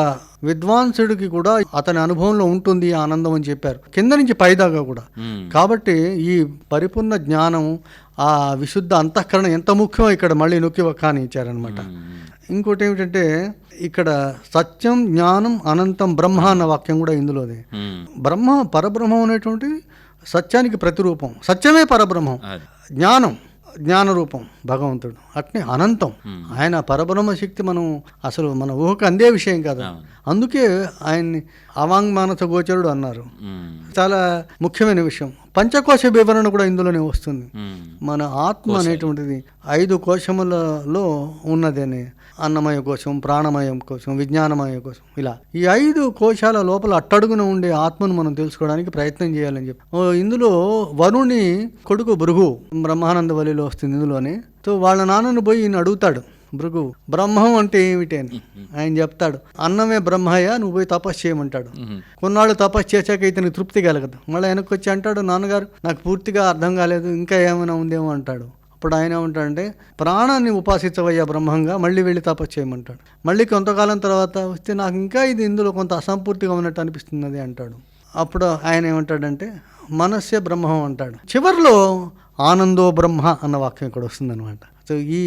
విద్వాంసుడికి కూడా అతని అనుభవంలో ఉంటుంది ఆనందం అని చెప్పారు, కింద నుంచి పైదాకా కూడా. కాబట్టి ఈ పరిపూర్ణ జ్ఞానం, ఆ విశుద్ధ అంతఃకరణ ఎంత ముఖ్యమో ఇక్కడ మళ్ళీ నొక్కి ఒక్కాని ఇచ్చారనమాట. ఇంకోటి ఏమిటంటే ఇక్కడ సత్యం జ్ఞానం అనంతం బ్రహ్మ అన్న వాక్యం కూడా ఇందులోదే. బ్రహ్మ పరబ్రహ్మం అనేటువంటి సత్యానికి ప్రతిరూపం, సత్యమే పరబ్రహ్మం, జ్ఞానం జ్ఞానరూపం భగవంతుడు, అట్నే అనంతం. ఆయన పరబ్రహ్మ శక్తి మనం అసలు మన ఊహకు అందే విషయం కదా. అందుకే ఆయన్ని అవాంగ్మానస గోచరుడు అన్నారు. చాలా ముఖ్యమైన విషయం. పంచకోశ వివరణ కూడా ఇందులోనే వస్తుంది. మన ఆత్మ అనేటువంటిది 5 కోశములలో ఉన్నదని, అన్నమయ కోశం, ప్రాణమయం కోశం, విజ్ఞానమయ కోశం, ఇలా ఈ 5 కోశాల లోపల అట్టడుగున ఉండే ఆత్మను మనం తెలుసుకోవడానికి ప్రయత్నం చేయాలని చెప్పి ఇందులో వరుణి కొడుకు భృగు బ్రహ్మానంద వలిలో వస్తుంది ఇందులోనే. సో వాళ్ళ నాన్నను పోయి ఈయన అడుగుతాడు, భృగు బ్రహ్మం అంటే ఏమిటి అని. ఆయన చెప్తాడు, అన్నమే బ్రహ్మయ్య, నువ్వు పోయి తపస్సు చేయమంటాడు. కొన్నాళ్ళు తపస్సు చేశాక ఇతనికి తృప్తి కలగదు. మళ్ళీ వెనక్కి వచ్చి అంటాడు, నాన్నగారు నాకు పూర్తిగా అర్థం కాలేదు, ఇంకా ఏమైనా ఉందేమో అంటాడు. అప్పుడు ఆయన ఏమంటాడంటే ప్రాణాన్ని ఉపాసించవయ్యా బ్రహ్మంగా, మళ్ళీ వెళ్ళి తపస్సు చేయమంటాడు. మళ్ళీ కొంతకాలం తర్వాత వస్తే నాకు ఇంకా ఇది ఇందులో కొంత అసంపూర్తిగా ఉన్నట్టు అనిపిస్తున్నది అంటాడు. అప్పుడు ఆయన ఏమంటాడంటే మనస్సే బ్రహ్మం అంటాడు. చివరిలో ఆనందో బ్రహ్మ అన్న వాక్యం ఇక్కడ వస్తుందన్నమాట. సో ఈ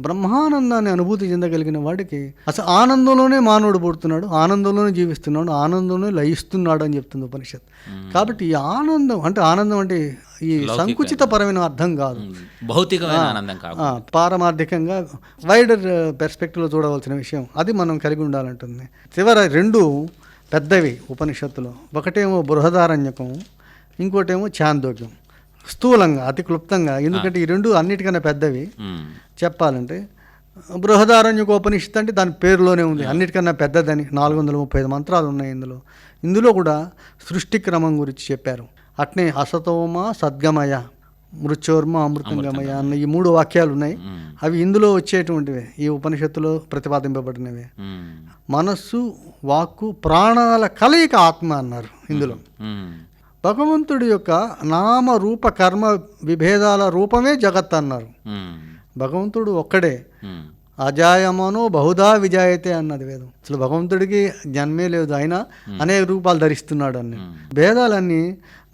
బ్రహ్మానందాన్ని అనుభూతి చెందగలిగిన వాడికి అసలు ఆనందంలోనే మానవుడు పుడుతున్నాడు, ఆనందంలోనే జీవిస్తున్నాడు, ఆనందంలోనే లయిస్తున్నాడు అని చెప్తుంది ఉపనిషత్. కాబట్టి ఈ ఆనందం అంటే ఈ సంకుచిత పరమైన అర్థం కాదు, భౌతికమైన ఆనందం కాదు, పారమార్థికంగా వైడర్ పెర్స్పెక్టివ్లో చూడవలసిన విషయం. అది మనం కలిగి ఉండాలంటుంది. చివర 2 పెద్దవి ఉపనిషత్తులో, ఒకటేమో బృహదారణ్యకం, ఇంకోటేమో ఛాందోగ్యం. స్థూలంగా అతి క్లుప్తంగా, ఎందుకంటే ఈ 2 అన్నిటికన్నా పెద్దవి చెప్పాలంటే. బృహదారణ్యకోపనిషత్ అంటే దాని పేరులోనే ఉంది అన్నిటికన్నా పెద్దదని. 435 మంత్రాలు ఉన్నాయి ఇందులో కూడా సృష్టి క్రమం గురించి చెప్పారు. అట్నే అసతోమ సద్గమయ, మృత్యోర్మ అమృతంగమయ అన్న ఈ 3 వాక్యాలు ఉన్నాయి. అవి ఇందులో వచ్చేటువంటివే, ఈ ఉపనిషత్తులో ప్రతిపాదింపబడినవే. మనస్సు వాక్కు ప్రాణాల కలయిక ఆత్మ అన్నారు ఇందులో. భగవంతుడి యొక్క నామ రూప కర్మ విభేదాల రూపమే జగత్ అన్నారు. భగవంతుడు ఒక్కడే, అజాయమానో బహుధా విజాయతే అన్నది వేదం. అసలు భగవంతుడికి జన్మే లేదు, ఆయన అనేక రూపాలు ధరిస్తున్నాడు అన్ని. భేదాలన్నీ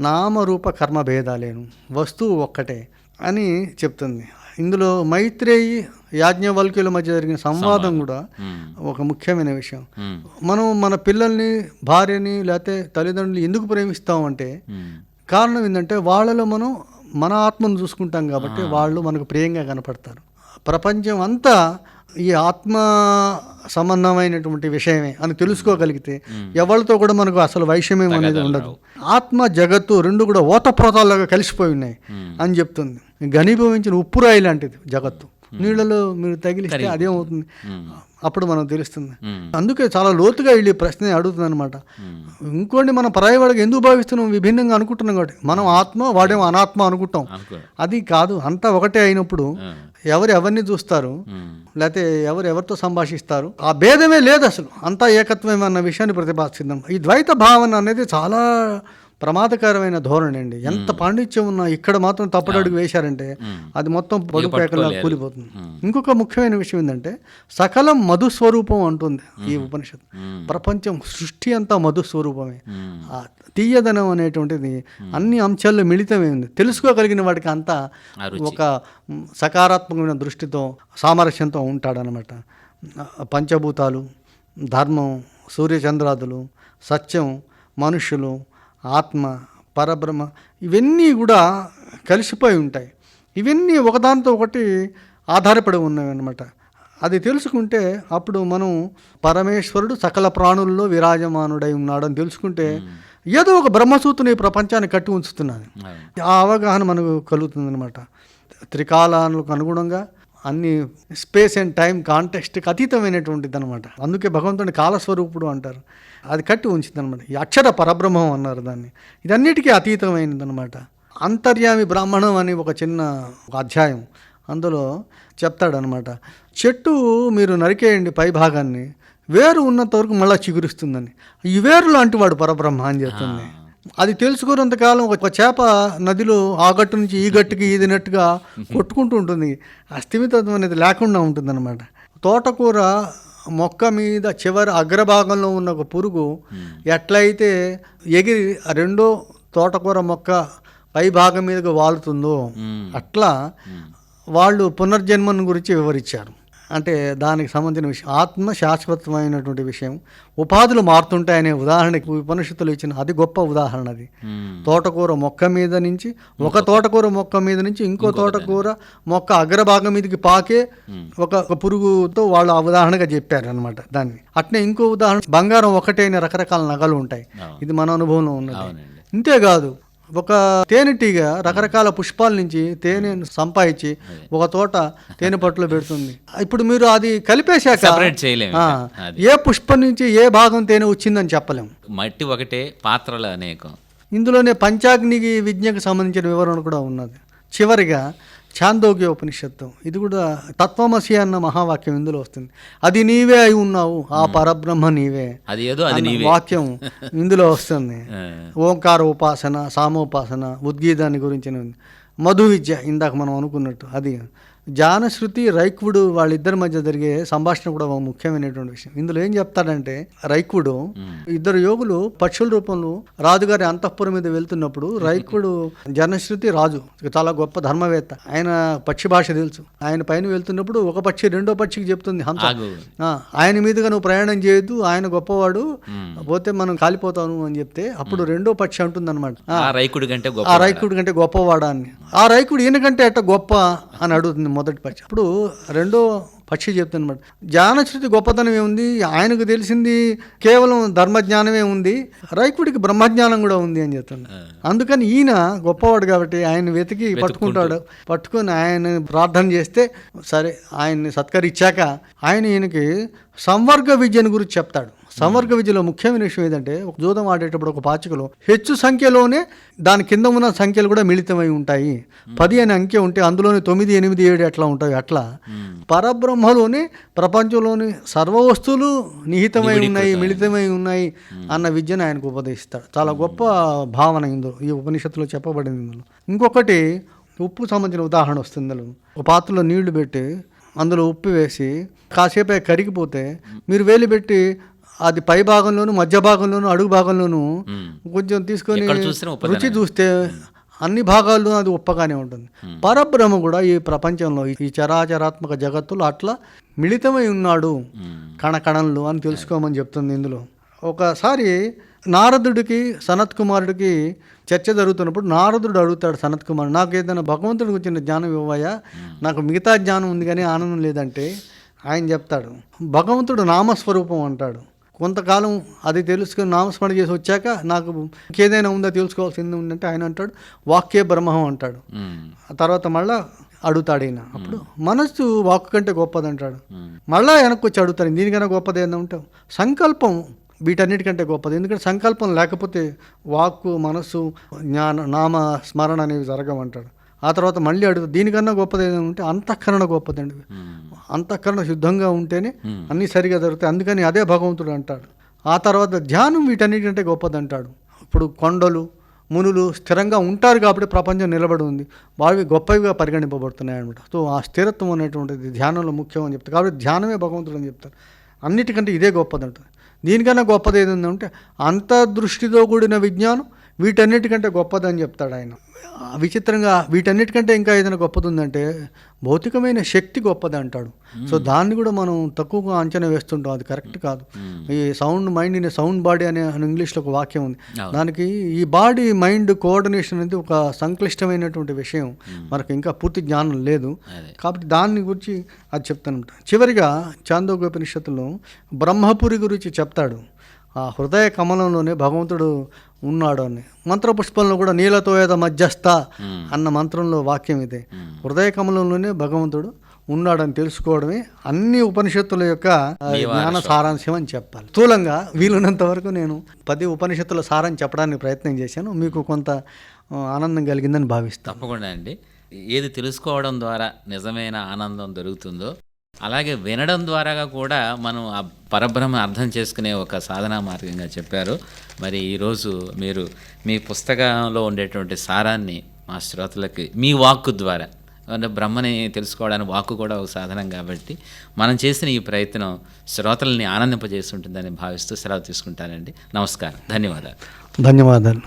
నామరూప కర్మ భేదాలేను, వస్తువు ఒక్కటే అని చెప్తుంది. ఇందులో మైత్రేయి యాజ్ఞవల్క్యుల మధ్య జరిగిన సంవాదం కూడా ఒక ముఖ్యమైన విషయం. మనం మన పిల్లల్ని, భార్యని, లేకపోతే తల్లిదండ్రులు ఎందుకు ప్రేమిస్తామంటే కారణం ఏంటంటే వాళ్ళలో మనం మన ఆత్మను చూసుకుంటాం కాబట్టి వాళ్ళు మనకు ప్రియంగా కనపడతారు. ప్రపంచం అంతా ఈ ఆత్మ సంబంధమైనటువంటి విషయమే అని తెలుసుకోగలిగితే ఎవరితో కూడా మనకు అసలు వైషమ్యం అనేది ఉండదు. ఆత్మ జగత్తు 2 కూడా ఓతప్రోతాల్లాగా కలిసిపోయి ఉన్నాయి అని చెప్తుంది. ఘనీభవించిన ఉప్పురాయి లాంటిది జగత్తు. నీళ్ళలో మీరు తగిలిస్తే అదేమవుతుంది అప్పుడు మనకు తెలుస్తుంది. అందుకే చాలా లోతుగా వెళ్ళి ప్రశ్న అడుగుతుంది అనమాట. ఇంకోటి మనం పరాయి వాడికి ఎందుకు భావిస్తున్నాం, విభిన్నంగా అనుకుంటున్నాం కాబట్టి. మనం ఆత్మ, వాడేమో అనాత్మ అనుకుంటాం. అది కాదు, అంతా ఒకటే అయినప్పుడు ఎవరిని చూస్తారు, లేకపోతే ఎవరితో సంభాషిస్తారు, ఆ భేదమే లేదు అసలు, అంతా ఏకత్వమే అన్న విషయాన్ని ప్రతిపాదిస్తున్నాం. ఈ ద్వైత భావన అనేది చాలా ప్రమాదకరమైన ధోరణి అండి. ఎంత పాండిత్యం ఉన్నా ఇక్కడ మాత్రం తప్పడడుగు వేశారంటే అది మొత్తం పడుపేకలా కూలిపోతుంది. ఇంకొక ముఖ్యమైన విషయం ఏంటంటే సకలం మధుస్వరూపం అంటుంది ఈ ఉపనిషత్. ప్రపంచం సృష్టి అంతా మధుస్వరూపమే. తీయదనం అనేటువంటిది అన్ని అంశాల్లో మిళితమే ఉంది. తెలుసుకోగలిగిన వాడికి అంతా ఒక సకారాత్మకమైన దృష్టితో సామరస్యంతో ఉంటాడనమాట. పంచభూతాలు, ధర్మం, సూర్యచంద్రాదులు, సత్యం, మనుష్యులు, ఆత్మ, పరబ్రహ్మ ఇవన్నీ కూడా కలిసిపోయి ఉంటాయి. ఇవన్నీ ఒకదానితో ఒకటి ఆధారపడి ఉన్నవి అన్నమాట. అది తెలుసుకుంటే అప్పుడు మనం పరమేశ్వరుడు సకల ప్రాణుల్లో విరాజమానుడై ఉన్నాడని తెలుసుకుంటే ఏదో ఒక బ్రహ్మసూత్రుని ఈ ప్రపంచాన్ని కట్టి ఉంచుతున్నాను. ఆ అవగాహన మనకు కలుగుతుంది అనమాట. త్రికాలాలకు అనుగుణంగా అన్ని స్పేస్ అండ్ టైం కాంటెక్స్ట్కి అతీతమైనటువంటిది అనమాట. అందుకే భగవంతుని కాలస్వరూపుడు అంటారు. అది కట్టి ఉంచింది అనమాట. ఈ అక్షర పరబ్రహ్మం అన్నారు దాన్ని. ఇదన్నిటికీ అతీతమైనది అనమాట. అంతర్యామి బ్రాహ్మణం అని ఒక చిన్న అధ్యాయం అందులో చెప్తాడనమాట. చెట్టు మీరు నరికేయండి పై భాగాన్ని, వేరు ఉన్నంత వరకు మళ్ళీ చిగురిస్తుందని. ఈ వేరు లాంటి వాడు పరబ్రహ్మ అని చెప్తుంది. అది తెలుసుకున్నంతకాలం ఒక చేప నదిలో ఆ గట్టు నుంచి ఈ గట్టుకి ఈదినట్టుగా కొట్టుకుంటూ ఉంటుంది. ఆ స్థిమితత్వం అనేది లేకుండా ఉంటుందన్నమాట. తోటకూర మొక్క మీద చివరి అగ్రభాగంలో ఉన్న ఒక పురుగు ఎట్లయితే ఎగిరి రెండో తోటకూర మొక్క పై భాగం మీదకి వాలుతుందో అట్లా వాళ్ళు పునర్జన్మను గురించి వివరించారు. అంటే దానికి సంబంధించిన విషయం ఆత్మ శాశ్వతమైనటువంటి విషయం. ఉపాధులు మారుతుంటాయనే ఉదాహరణకి ఉపనిషత్తులు ఇచ్చిన అది గొప్ప ఉదాహరణ. అది తోటకూర మొక్క మీద నుంచి ఒక తోటకూర మొక్క మీద నుంచి ఇంకో తోటకూర మొక్క అగ్రభాగం మీదకి పాకే ఒక పురుగుతో వాళ్ళు ఆ ఉదాహరణగా చెప్పారు అనమాట. దాన్ని అట్నే ఇంకో ఉదాహరణ బంగారం ఒకటైన రకరకాల నగలు ఉంటాయి. ఇది మన అనుభవంలో ఉన్నది. ఇంతేకాదు ఒక తేనెటీగ రకరకాల పుష్పాల నుంచి తేనెను సంపాదించి ఒక తోట తేనె పట్టులో పెడుతుంది. ఇప్పుడు మీరు అది కలిపేశాక ఏ పుష్పం నుంచి ఏ భాగం తేనె వచ్చిందని చెప్పలేము. మట్టి ఒకటే, పాత్రలు అనేకం. ఇందులోనే పంచాగ్ని విజ్ఞకు సంబంధించిన వివరణ కూడా ఉన్నది. చివరిగా ఛాందోగ్య ఉపనిషత్తు, ఇది కూడా తత్వమసి అన్న మహావాక్యం ఇందులో వస్తుంది. అది నీవే అయి ఉన్నావు, ఆ పరబ్రహ్మ నీవే, అది ఏదో అది వాక్యం ఇందులో వస్తుంది. ఓంకార ఉపాసన, సామోపాసన, ఉద్గీతాన్ని గురించిన మధు విద్య ఇందాక మనం అనుకున్నట్టు అది. జానశ్రుతి రైక్వుడు వాళ్ళిద్దరి మధ్య జరిగే సంభాషణ కూడా ఒక ముఖ్యమైనటువంటి విషయం. ఇందులో ఏం చెప్తాడంటే రైక్వుడు ఇద్దరు యోగులు పక్షుల రూపంలో రాజుగారి అంతఃపురం మీద వెళ్తున్నప్పుడు రైక్వుడు జనశ్రుతి రాజు చాలా గొప్ప ధర్మవేత్త, ఆయన పక్షి భాష తెలుసు. ఆయన పైన వెళ్తున్నప్పుడు ఒక పక్షి రెండో పక్షికి చెప్తుంది హంస, ఆయన మీదుగా నువ్వు ప్రయాణం చేయొద్దు, ఆయన గొప్పవాడు, పోతే మనం కాలిపోతాను అని చెప్తే అప్పుడు రెండో పక్షి అంటుంది అనమాట ఆ రైకుడి కంటే గొప్పవాడా అని. ఆ రైకుడు ఈయనకంటే ఎట్ట గొప్ప అని అడుగుతుంది మొదటి పక్షి. అప్పుడు రెండో పక్షి చెప్తుంది అనమాట, జానశ్రుతి గొప్పతనం ఏముంది, ఆయనకు తెలిసింది కేవలం ధర్మజ్ఞానమే ఉంది, రైకుడికి బ్రహ్మజ్ఞానం కూడా ఉంది అని చెప్తుంది. అందుకని ఈయన గొప్పవాడు కాబట్టి ఆయన వెతికి పట్టుకుంటాడు. పట్టుకొని ఆయన ప్రార్థన చేస్తే సరే ఆయన్ని సత్కరించాక ఆయన ఈయనకి సంవర్గ విద్యను గురించి చెప్తాడు. సంవర్గ విద్యలో ముఖ్యమైన విషయం ఏంటంటే ఒక జూదం ఆడేటప్పుడు ఒక పాచికలో హెచ్చు సంఖ్యలోనే దాని కింద ఉన్న సంఖ్యలు కూడా మిళితమై ఉంటాయి. 10 అనే అంకె ఉంటే అందులోని 9, 8, 7 ఎట్లా ఉంటాయి అట్లా పరబ్రహ్మలోని ప్రపంచంలోని సర్వ వస్తువులు నిహితమై ఉన్నాయి, మిళితమై ఉన్నాయి అన్న విద్యను ఆయనకు ఉపదేశిస్తాడు. చాలా గొప్ప భావన ఇందులో ఈ ఉపనిషత్తులో చెప్పబడింది. ఇందులో ఇంకొకటి ఉప్పు సంబంధించిన ఉదాహరణ వస్తుంది. ఇందులో ఒక పాత్రలో నీళ్లు పెట్టి అందులో ఉప్పు వేసి కాసేపు కరిగిపోతే మీరు వేలు పెట్టి అది పై భాగంలోను, మధ్య భాగంలోను, అడుగు భాగంలోను కొంచెం తీసుకొని రుచి చూస్తే అన్ని భాగాల్లో అది ఉప్పగానే ఉంటుంది. పరబ్రహ్మ కూడా ఈ ప్రపంచంలో ఈ చరాచరాత్మక జగత్తులో అట్లా మిళితమై ఉన్నాడు కణకణంలో అని తెలుసుకోమని చెప్తుంది. ఇందులో ఒకసారి నారదుడికి సనత్ కుమారుడికి చర్చ జరుగుతున్నప్పుడు నారదుడు అడుగుతాడు సనత్ కుమారుడు, నాకు ఏదైనా భగవంతుడి గురించిన జ్ఞానం ఇవ్వయా, నాకు మిగతా జ్ఞానం ఉంది కానీ ఆనందం లేదంటే ఆయన చెప్తాడు భగవంతుడు నామస్వరూపం అంటాడు. కొంతకాలం అది తెలుసుకుని నామస్మరణ చేసి వచ్చాక నాకు ఇంకేదైనా ఉందో తెలుసుకోవాల్సింది ఉందంటే ఆయన అంటాడు వాక్యే బ్రహ్మం అంటాడు. ఆ తర్వాత మళ్ళా అడుగుతాడు ఈయన, అప్పుడు మనస్సు వాక్కు కంటే గొప్పదంటాడు. మళ్ళా వెనక్కి వచ్చి అడుగుతాడు దీనికన్నా గొప్పది ఏందో ఉంటావు, సంకల్పం వీటన్నిటికంటే గొప్పది. ఎందుకంటే సంకల్పం లేకపోతే వాక్కు, మనస్సు, నామ స్మరణ అనేవి జరగమంటాడు. ఆ తర్వాత మళ్ళీ అడుగు దీనికన్నా గొప్పది ఏదైనా ఉంటే అంతఃకరణ గొప్పదండి, అంతఃకరణ శుద్ధంగా ఉంటేనే అన్నీ సరిగా జరుగుతాయి, అందుకని అదే భగవంతుడు అంటాడు. ఆ తర్వాత ధ్యానం వీటన్నిటికంటే గొప్పది అంటాడు. ఇప్పుడు కొండలు, మునులు స్థిరంగా ఉంటారు కాబట్టి ప్రపంచం నిలబడి ఉంది, వావి గొప్పవిగా పరిగణింపబడుతున్నాయి అనమాట. సో ఆ స్థిరత్వం అనేటువంటిది ధ్యానంలో ముఖ్యం అని చెప్తారు. కాబట్టి ధ్యానమే భగవంతుడు అని చెప్తారు. అన్నిటికంటే ఇదే గొప్పది అంటారు. దీనికన్నా గొప్పది ఏదైనా ఉంటే అంతర్దృష్టితో కూడిన విజ్ఞానం, వీటన్నిటికంటే గొప్పదని చెప్తాడు ఆయన. విచిత్రంగా వీటన్నిటికంటే ఇంకా ఏదైనా గొప్పది ఉందంటే భౌతికమైన శక్తి గొప్పది అంటాడు. సో దాన్ని కూడా మనం తక్కువగా అంచనా వేస్తుంటాం, అది కరెక్ట్ కాదు. ఈ sound mind in sound body అనే ఇంగ్లీష్లో ఒక వాక్యం ఉంది. దానికి ఈ బాడీ మైండ్ కోఆర్డినేషన్ అనేది ఒక సంక్లిష్టమైనటువంటి విషయం, మనకు ఇంకా పూర్తి జ్ఞానం లేదు. కాబట్టి దాని గురించి అది చెప్తాను. చివరిగా చాందోగ్యోపనిషత్తులో బ్రహ్మపురి గురించి చెప్తాడు. ఆ హృదయ కమలంలోనే భగవంతుడు ఉన్నాడు అని. మంత్రపుష్పంలో కూడా నీలతో ఏద మధ్యస్థ అన్న మంత్రంలో వాక్యం ఇదే. హృదయ కమలంలోనే భగవంతుడు ఉన్నాడని తెలుసుకోవడమే అన్ని ఉపనిషత్తుల యొక్క జ్ఞాన సారాంశం అని చెప్పాలి. స్థూలంగా వీలున్నంత వరకు నేను 10 ఉపనిషత్తుల సారం చెప్పడానికి ప్రయత్నం చేశాను. మీకు కొంత ఆనందం కలిగిందని భావిస్తాను. తప్పకుండా అండి. ఏది తెలుసుకోవడం ద్వారా నిజమైన ఆనందం దొరుకుతుందో, అలాగే వినడం ద్వారా కూడా మనం ఆ పరబ్రహ్మ అర్థం చేసుకునే ఒక సాధనా మార్గంగా చెప్పారు. మరి ఈరోజు మీరు మీ పుస్తకంలో ఉండేటువంటి సారాన్ని మా శ్రోతలకి మీ వాక్కు ద్వారా, అంటే బ్రహ్మని తెలుసుకోవడానికి వాక్కు కూడా ఒక సాధనం కాబట్టి మనం చేసిన ఈ ప్రయత్నం శ్రోతల్ని ఆనందింపజేస్తుంటుందని భావిస్తూ సెలవు తీసుకుంటానండి. నమస్కారం, ధన్యవాదాలు. ధన్యవాదాలు.